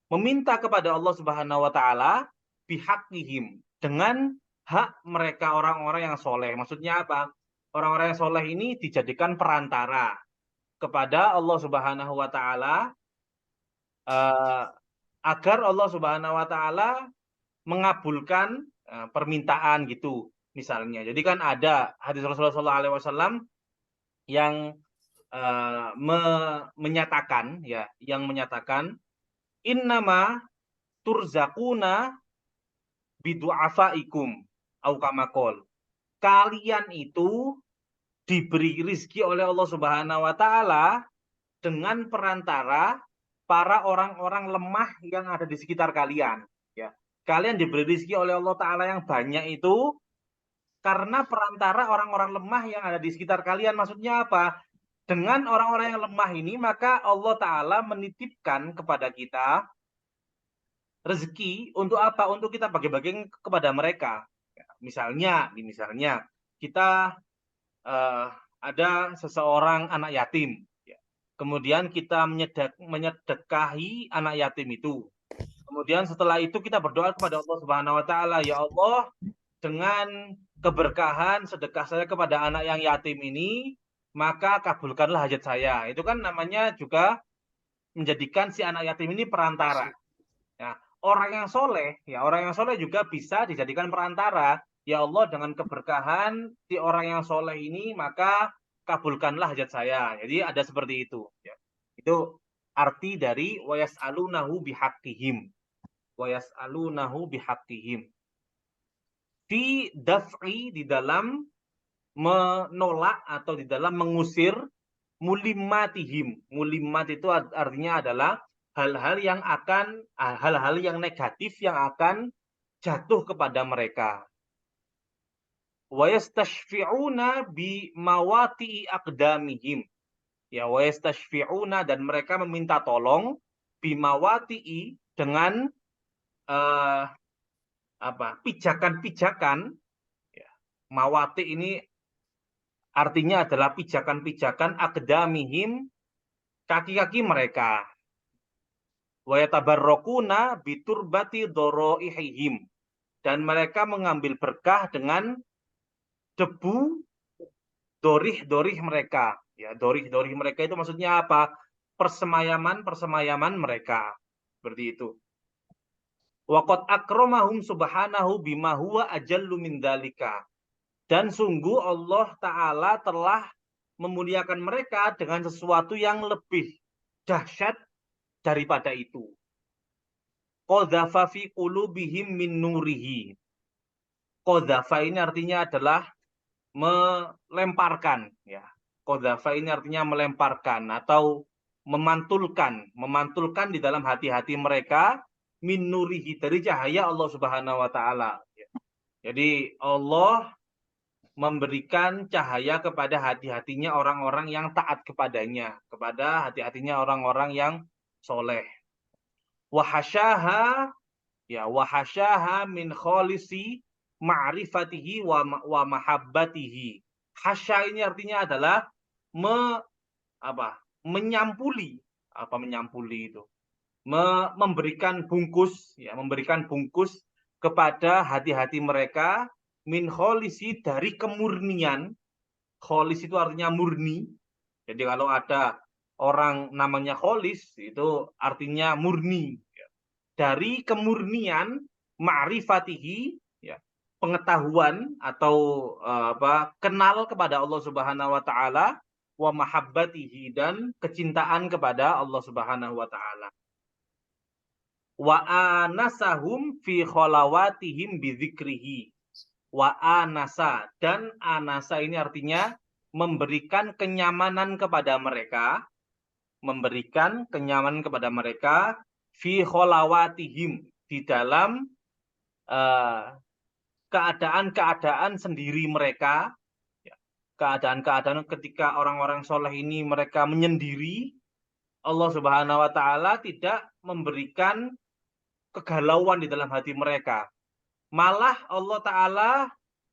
meminta kepada Allah Subhanahu wa Ta'ala, bihaqqihim, dengan hak mereka orang-orang yang soleh. Maksudnya apa? Orang-orang yang soleh ini dijadikan perantara kepada Allah Subhanahu wa Ta'ala, agar Allah Subhanahu wa Ta'ala mengabulkan permintaan gitu misalnya. Jadi kan ada hadis Rasulullah SAW yang menyatakan, ya, yang menyatakan innama turzakuna bidu'afaikum au kama qol. Kalian itu diberi rezeki oleh Allah Subhanahu wa Ta'ala dengan perantara para orang-orang lemah yang ada di sekitar kalian. Ya, kalian diberi rezeki oleh Allah Ta'ala yang banyak itu karena perantara orang-orang lemah yang ada di sekitar kalian. Maksudnya apa? Dengan orang-orang yang lemah ini, maka Allah Ta'ala menitipkan kepada kita rezeki untuk apa? Untuk kita bagi-bagi kepada mereka. Ya, misalnya kita ada seseorang anak yatim. Ya. Kemudian kita menyedekahi anak yatim itu. Kemudian setelah itu kita berdoa kepada Allah Subhanahu wa Ta'ala, ya Allah, dengan keberkahan sedekah saya kepada anak yang yatim ini, maka kabulkanlah hajat saya. Itu kan namanya juga menjadikan si anak yatim ini perantara. Ya, orang yang soleh juga bisa dijadikan perantara. Ya Allah, dengan keberkahan si orang yang soleh ini, maka kabulkanlah hajat saya. Jadi ada seperti itu. Ya. Itu arti dari wayas'alunahu bihaqqihim. Wayas'alunahu bihaqqihim. Fi daf'i, di dalam menolak atau di dalam mengusir mulimmatihim. Mulimmat itu artinya adalah hal-hal yang negatif yang akan jatuh kepada mereka. Wa yastashfi'una bi mawati'i aqdamihim. Ya, wa yastashfi'una, dan mereka meminta tolong bi mawati'i, dengan pijakan-pijakan. Ya, mawati ini artinya adalah pijakan-pijakan aqdamihim, kaki-kaki mereka. Wa yatabarraquna biturbati dharaihim. dan mereka mengambil berkah dengan debu dorih mereka. Ya, dorih mereka itu maksudnya apa? Persemayaman mereka. Seperti itu. Waqad akramahum subhanahu bima huwa ajallu min dzalika. Dan sungguh Allah Ta'ala telah memuliakan mereka dengan sesuatu yang lebih dahsyat daripada itu. Qadzafa fi qulubihim min nurihi. Qadzafa ini artinya adalah melemparkan, ya. Qadzafa ini artinya melemparkan atau memantulkan di dalam hati-hati mereka min nurihi, dari cahaya Allah Subhanahu wa taala. Jadi Allah memberikan cahaya kepada hati-hatinya orang-orang yang taat kepadanya, kepada hati-hatinya orang-orang yang soleh. Wahasyaha, ya, wahasyaha min kholisi ma'rifatihi wa mahabbatihi. Hasya ini artinya adalah menyampuli. Apa menyampuli itu? Memberikan bungkus, ya, memberikan bungkus kepada hati-hati mereka min kholisi, dari kemurnian. Kholis itu artinya murni. Jadi kalau ada orang namanya kholis, itu artinya murni. Dari kemurnian ma'rifatihi, ya, pengetahuan atau kenal kepada Allah Subhanahu wa taala, wa mahabbatihi, dan kecintaan kepada Allah Subhanahu wa taala. Wa anasahum fi kholawatihim bidzikrihi. Wa anasa, dan anasa ini artinya memberikan kenyamanan kepada mereka, memberikan kenyamanan kepada mereka fi kholawatihim, di dalam keadaan-keadaan sendiri mereka, keadaan-keadaan ketika orang-orang soleh ini mereka menyendiri. Allah Subhanahu wa taala tidak memberikan kegalauan di dalam hati mereka, malah Allah Ta'ala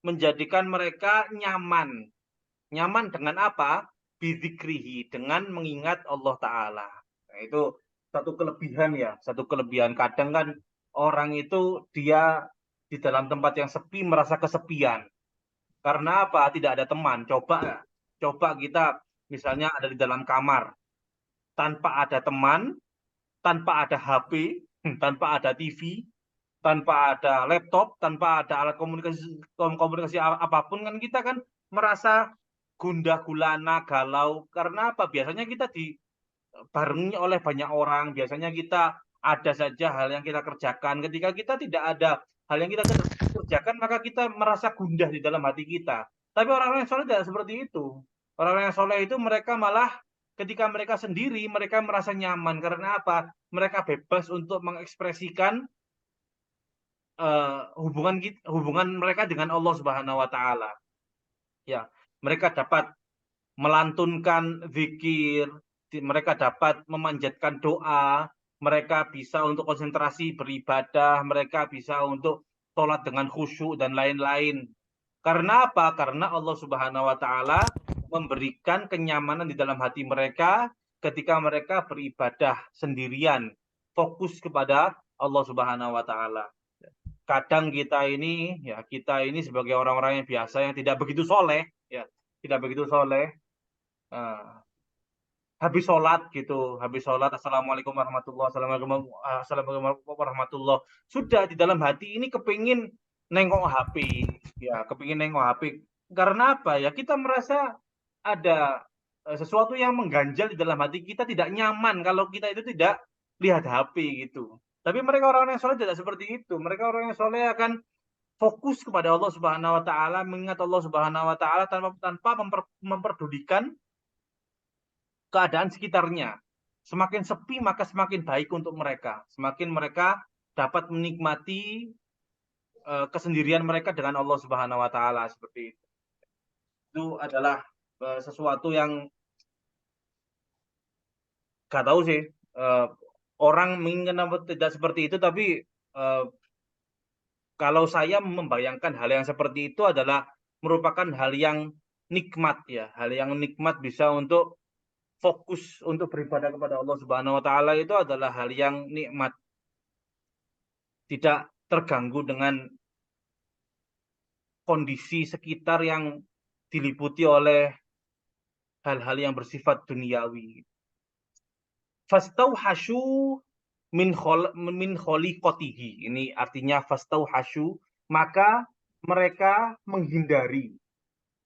menjadikan mereka nyaman. Nyaman dengan apa? Bidzikrihi, dengan mengingat Allah Ta'ala. Nah, itu satu kelebihan, ya. Satu kelebihan. Kadang kan orang itu dia di dalam tempat yang sepi merasa kesepian. Karena apa? Tidak ada teman. Coba kita misalnya ada di dalam kamar, tanpa ada teman, tanpa ada HP, tanpa ada TV, tanpa ada laptop, tanpa ada alat komunikasi apapun, kan kita kan merasa gundah gulana, galau. Karena apa? Biasanya kita dibarengi oleh banyak orang. Biasanya kita ada saja hal yang kita kerjakan. Ketika kita tidak ada hal yang kita kerjakan, maka kita merasa gundah di dalam hati kita. Tapi orang-orang yang soleh tidak seperti itu. Orang-orang yang soleh itu mereka malah ketika mereka sendiri, mereka merasa nyaman. Karena apa? Mereka bebas untuk mengekspresikan hubungan mereka dengan Allah Subhanahu wa taala. Ya, mereka dapat melantunkan zikir, mereka dapat memanjatkan doa, mereka bisa untuk konsentrasi beribadah, mereka bisa untuk sholat dengan khusyuk dan lain-lain. Karena apa? Karena Allah Subhanahu wa taala memberikan kenyamanan di dalam hati mereka ketika mereka beribadah sendirian, fokus kepada Allah Subhanahu wa taala. Kadang kita ini sebagai orang-orang yang biasa, yang tidak begitu soleh, ya, tidak begitu soleh, habis sholat, assalamualaikum warahmatullahi wabarakatuh, sudah di dalam hati ini kepingin nengok HP, ya, Karena apa? Ya, kita merasa ada sesuatu yang mengganjal di dalam hati kita, tidak nyaman kalau kita itu tidak lihat HP gitu. Tapi mereka orang-orang yang soleh tidak seperti itu. Mereka orang yang soleh akan fokus kepada Allah Subhanahu wa taala, mengingat Allah Subhanahu wa taala tanpa memperdulikan keadaan sekitarnya. Semakin sepi maka semakin baik untuk mereka. Semakin mereka dapat menikmati kesendirian mereka dengan Allah Subhanahu wa taala, seperti itu. Itu adalah sesuatu yang gak tahu sih, orang menginginkan tidak seperti itu, tapi kalau saya membayangkan hal yang seperti itu adalah merupakan hal yang nikmat, ya, hal yang nikmat bisa untuk fokus untuk beribadah kepada Allah Subhanahu wa taala, itu adalah hal yang nikmat. Tidak terganggu dengan kondisi sekitar yang diliputi oleh hal-hal yang bersifat duniawi. Fastauhasyu min kholiqatihi. Ini artinya fastauhasyu, maka mereka menghindari.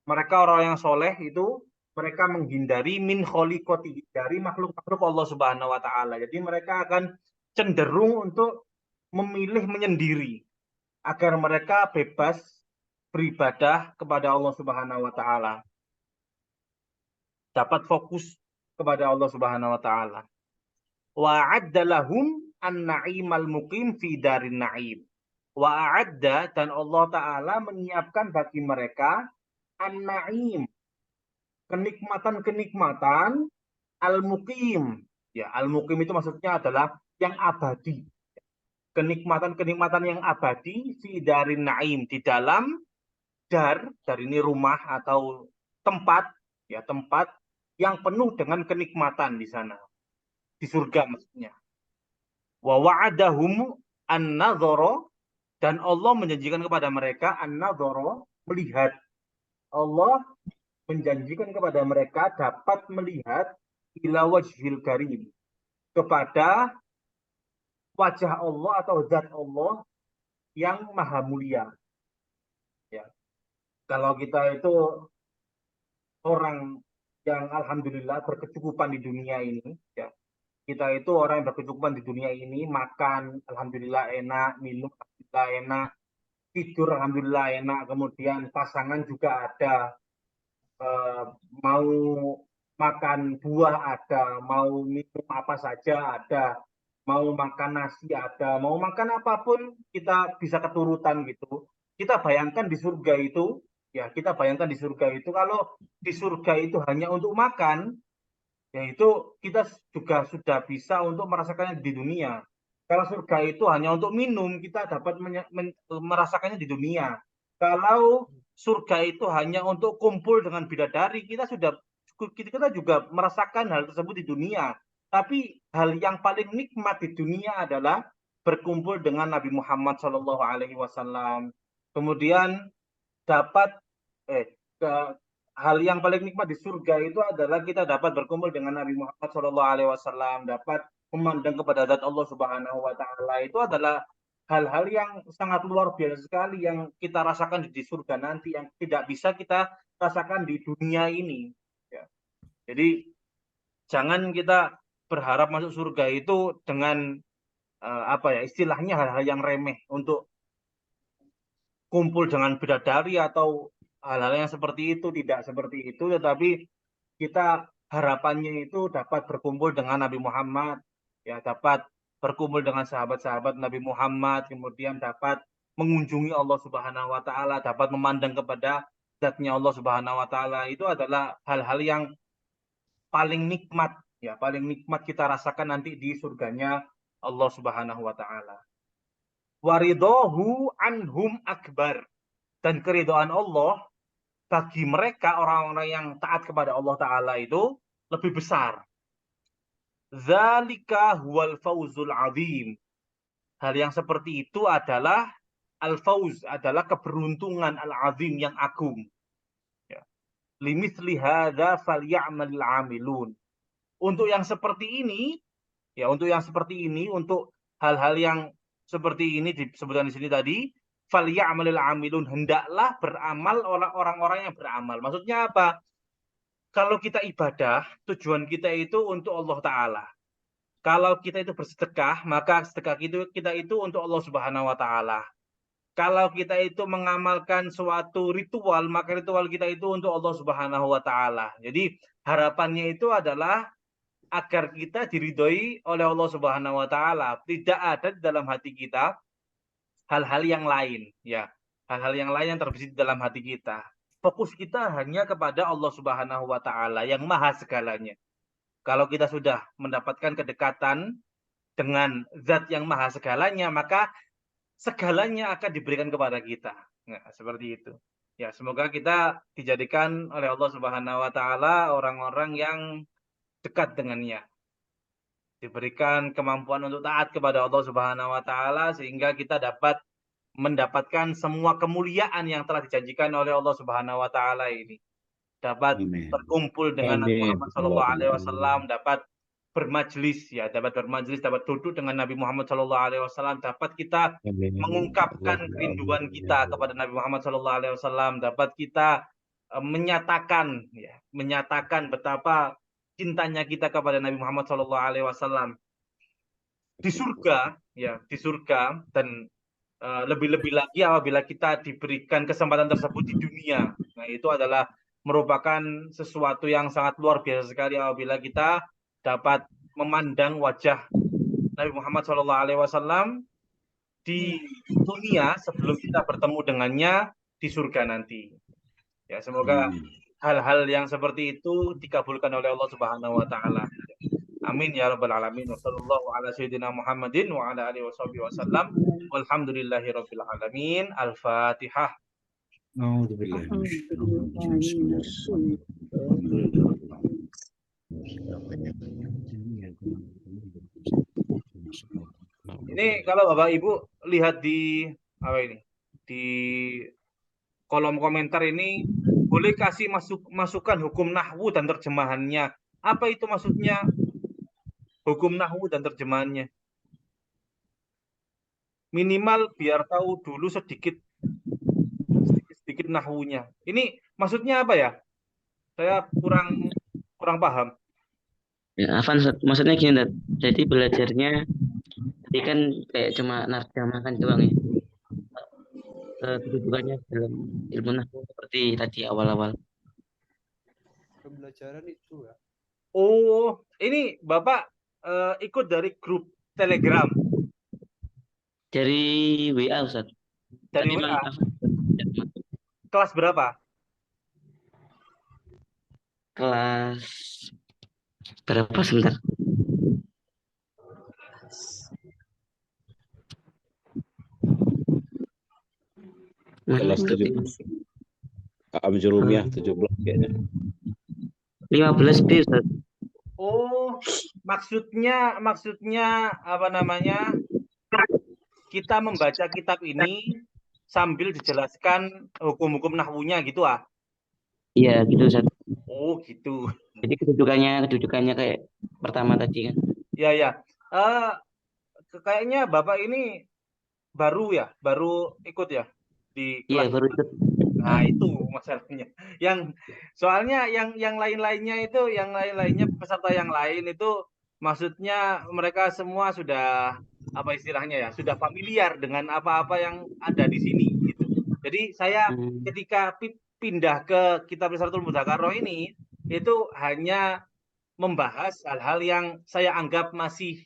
Mereka orang yang soleh itu mereka menghindari min kholiqatihi, dari makhluk-makhluk Allah Subhanahu wa taala. Jadi mereka akan cenderung untuk memilih menyendiri agar mereka bebas beribadah kepada Allah Subhanahu wa taala. Dapat fokus kepada Allah Subhanahu wa taala. Wa a'adda lahum an-na'imal muqim fi darin na'im. Wa a'adda, dan Allah taala menyiapkan bagi mereka an-na'im, kenikmatan-kenikmatan, al-muqim. Ya, al-muqim itu maksudnya adalah yang abadi. Kenikmatan-kenikmatan yang abadi fi darin na'im, di dalam dar ini rumah atau tempat, ya, tempat yang penuh dengan kenikmatan di sana, di surga maksudnya. Wa wa'adahum an-nadhara, dan Allah menjanjikan kepada mereka an-nadhara, melihat. Allah menjanjikan kepada mereka dapat melihat ila wajhil karim, kepada wajah Allah atau zat Allah yang maha mulia. Ya. Kalau kita itu orang yang alhamdulillah berkecukupan di dunia ini, ya. Kita itu orang yang berkecukupan di dunia ini, makan alhamdulillah enak, minum alhamdulillah enak, tidur alhamdulillah enak, kemudian pasangan juga ada, mau makan buah ada, mau minum apa saja ada, mau makan nasi ada, mau makan apapun kita bisa keturutan gitu. Kita bayangkan di surga itu, ya kita bayangkan di surga itu, kalau di surga itu hanya untuk makan, yaitu kita juga sudah bisa untuk merasakannya di dunia. Kalau surga itu hanya untuk minum, kita dapat merasakannya di dunia. Kalau surga itu hanya untuk kumpul dengan bidadari, kita juga merasakan hal tersebut di dunia. Tapi hal yang paling nikmat di dunia adalah berkumpul dengan Nabi Muhammad SAW. Kemudian dapat hal yang paling nikmat di surga itu adalah kita dapat berkumpul dengan Nabi Muhammad SAW, dapat memandang kepada zat Allah Subhanahu wa taala. Itu adalah hal-hal yang sangat luar biasa sekali yang kita rasakan di surga nanti, yang tidak bisa kita rasakan di dunia ini. Ya. Jadi jangan kita berharap masuk surga itu dengan istilahnya hal-hal yang remeh untuk kumpul dengan bidadari atau hal-hal yang seperti itu. Tidak seperti itu, tetapi kita harapannya itu dapat berkumpul dengan Nabi Muhammad, ya, dapat berkumpul dengan sahabat-sahabat Nabi Muhammad, kemudian dapat mengunjungi Allah Subhanahu wa taala, dapat memandang kepada zatnya Allah Subhanahu wa taala. Itu adalah hal-hal yang paling nikmat, ya, paling nikmat kita rasakan nanti di surganya Allah Subhanahu wa taala. Waridohu anhum akbar, dan keridhaan Allah bagi mereka orang-orang yang taat kepada Allah taala itu lebih besar. Zalika huwal fauzul azim. Hal yang seperti itu adalah al-fauz, adalah keberuntungan al-azim yang agung. Ya. Limithli hadza falyamalil amilun. Untuk yang seperti ini, ya, untuk yang seperti ini, untuk hal-hal yang seperti ini disebutkan di sini tadi, falyamalil amilun, hendaklah beramal oleh orang-orang yang beramal. Maksudnya apa? Kalau kita ibadah, tujuan kita itu untuk Allah Ta'ala. Kalau kita itu bersedekah, maka sedekah kita itu untuk Allah Subhanahu wa taala. Kalau kita itu mengamalkan suatu ritual, maka ritual kita itu untuk Allah Subhanahu wa taala. Jadi harapannya itu adalah agar kita diridhoi oleh Allah Subhanahu wa taala. Tidak ada di dalam hati kita hal-hal yang lain, ya. Hal-hal yang lain yang terbesit di dalam hati kita. Fokus kita hanya kepada Allah Subhanahu wa taala yang maha segalanya. Kalau kita sudah mendapatkan kedekatan dengan zat yang maha segalanya, maka segalanya akan diberikan kepada kita. Nah, seperti itu. Ya, semoga kita dijadikan oleh Allah Subhanahu wa taala orang-orang yang dekat dengannya. Diberikan kemampuan untuk taat kepada Allah Subhanahu wa taala sehingga kita dapat mendapatkan semua kemuliaan yang telah dijanjikan oleh Allah Subhanahu wa taala ini. Dapat Amin. berkumpul dengan Nabi Amin. Muhammad Shallallahu Alaihi Wasallam, dapat bermajlis, ya, dapat bermajlis, dapat duduk dengan Nabi Muhammad Shallallahu Alaihi Wasallam, dapat kita Amin. mengungkapkan Allahumma kerinduan amin. kita kepada Nabi Muhammad Shallallahu Alaihi Wasallam, dapat kita menyatakan, ya, menyatakan betapa cintanya kita kepada Nabi Muhammad Shallallahu Alaihi Wasallam di surga, ya, di surga, dan lebih-lebih lagi apabila kita diberikan kesempatan tersebut di dunia. Nah, itu adalah merupakan sesuatu yang sangat luar biasa sekali apabila kita dapat memandang wajah Nabi Muhammad SAW di dunia sebelum kita bertemu dengannya di surga nanti. Ya, semoga hal-hal yang seperti itu dikabulkan oleh Allah Subhanahu wa taala. Amin ya rabbal alamin. Wassallallahu ala sayyidina Muhammadin wa ala alihi wasallam. Walhamdulillahi rabbil alamin. Al-Fatihah. A'udzubillahi Ini kalau Bapak Ibu lihat di apa ini? Di kolom komentar ini, boleh kasih masukan hukum nahwu dan terjemahannya. Apa itu maksudnya hukum nahwu dan terjemahannya? Minimal biar tahu dulu sedikit nahwunya. Ini maksudnya apa ya? Saya kurang paham. Ya, Afan, maksudnya gini, Dad. Jadi belajarnya tadi kan kayak cuma narjamakan doang ya. Kedudukannya dalam ilmu nahwu seperti tadi awal-awal. Pembelajaran itu ya. Oh, ini Bapak ikut dari grup Telegram. Dari WA, Ustaz. Dari Tadi WA. Afan, Kelas berapa? kelas berapa sebentar? Kelas 17. Amjurumiyah 17 kayaknya. 15 B, Ustaz. Oh, maksudnya apa namanya? Kita membaca kitab ini sambil dijelaskan hukum-hukum nahwunya gitu ah? Iya, gitu, Ustaz. Oh, gitu. Jadi kedudukannya kayak pertama tadi kan. Ya, ya. Kayaknya Bapak ini baru ikut ya di kelas. Iya, baru ikut. Nah, itu masalahnya. Soalnya yang lain-lainnya itu, peserta yang lain itu maksudnya mereka semua sudah apa istilahnya ya, sudah familiar dengan apa-apa yang ada di sini gitu. Jadi saya ketika pindah ke kitab Risalatul Mudzakarah ini itu hanya membahas hal-hal yang saya anggap masih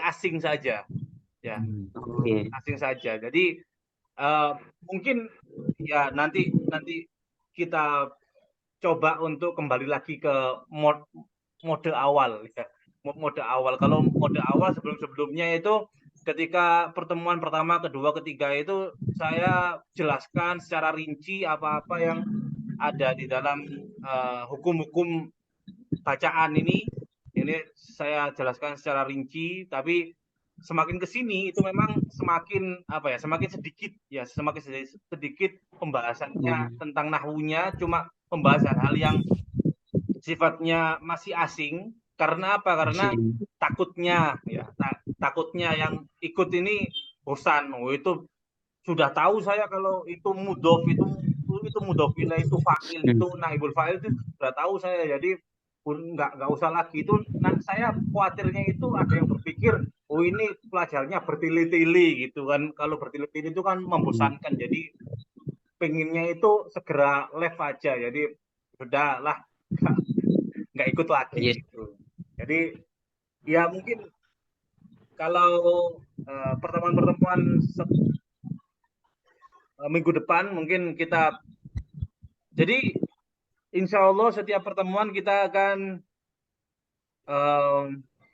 asing saja. Ya. Asing saja. Jadi mungkin ya nanti kita coba untuk kembali lagi ke mode awal ya. Mode awal. Kalau mode awal sebelumnya itu ketika pertemuan pertama, kedua, ketiga itu saya jelaskan secara rinci apa-apa yang ada di dalam hukum-hukum bacaan ini saya jelaskan secara rinci, tapi semakin ke sini itu memang semakin sedikit pembahasannya tentang nahwunya, cuma pembahasan hal yang sifatnya masih asing. Karena apa? Karena takutnya yang ikut ini bosan. Oh, itu sudah tahu saya kalau itu mudhof itu mudhof ilaih, itu fa'il, itu naibul fa'il itu sudah tahu saya. Jadi nggak usah lagi itu. Nah, saya khawatirnya itu ada yang berpikir, oh ini pelajarnya bertili-tili gitu kan. Kalau bertili-tili itu kan membosankan. Jadi pengennya itu segera live aja. Jadi sudahlah, nggak ikut lagi gitu. Jadi ya mungkin kalau pertemuan minggu depan mungkin kita, jadi insya Allah setiap pertemuan kita akan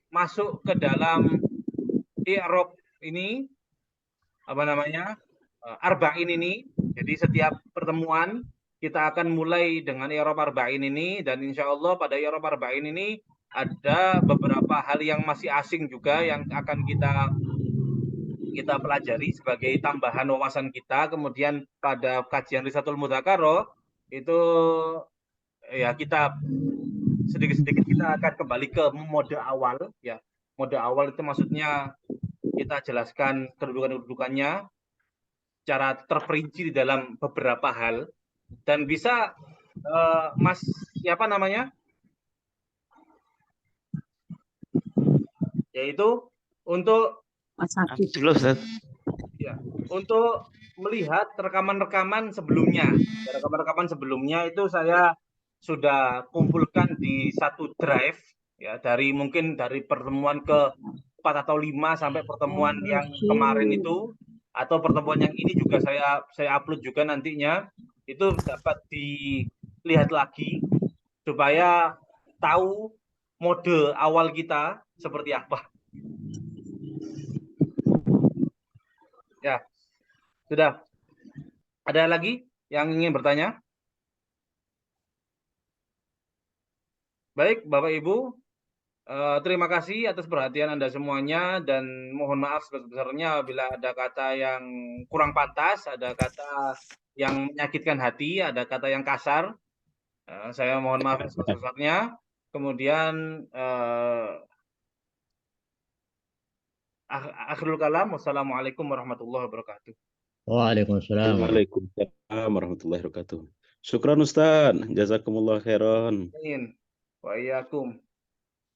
masuk ke dalam i'rab ini, arba'in ini. Jadi setiap pertemuan kita akan mulai dengan i'rab arba'in ini, dan insya Allah pada i'rab arba'in ini ada beberapa hal yang masih asing juga yang akan kita kita pelajari sebagai tambahan wawasan kita. Kemudian pada kajian Risatul Mudzakarah itu ya kita sedikit-sedikit kita akan kembali ke mode awal ya. Mode awal itu maksudnya kita jelaskan kedudukan-kedudukannya secara terperinci di dalam beberapa hal dan bisa Mas siapa namanya? Yaitu untuk Dulu Ustaz. ya, untuk melihat rekaman-rekaman sebelumnya. Rekaman-rekaman sebelumnya itu saya sudah kumpulkan di satu drive ya mungkin dari pertemuan ke 4 atau 5 sampai pertemuan yang kemarin itu atau pertemuan yang ini juga saya upload juga nantinya itu dapat dilihat lagi supaya tahu mode awal kita seperti apa. Ya, sudah. Ada lagi yang ingin bertanya? Baik, Bapak Ibu, terima kasih atas perhatian Anda semuanya dan mohon maaf sebesar-besarnya bila ada kata yang kurang pantas, ada kata yang menyakitkan hati, ada kata yang kasar. Saya mohon maaf sebesar-besarnya. Kemudian akhirul kalam, wassalamualaikum warahmatullahi wabarakatuh. Waalaikumsalam. Waalaikumsalam warahmatullahi wabarakatuh. Syukran Ustaz, jazakumullah khairan. Amin. Wa iyyakum.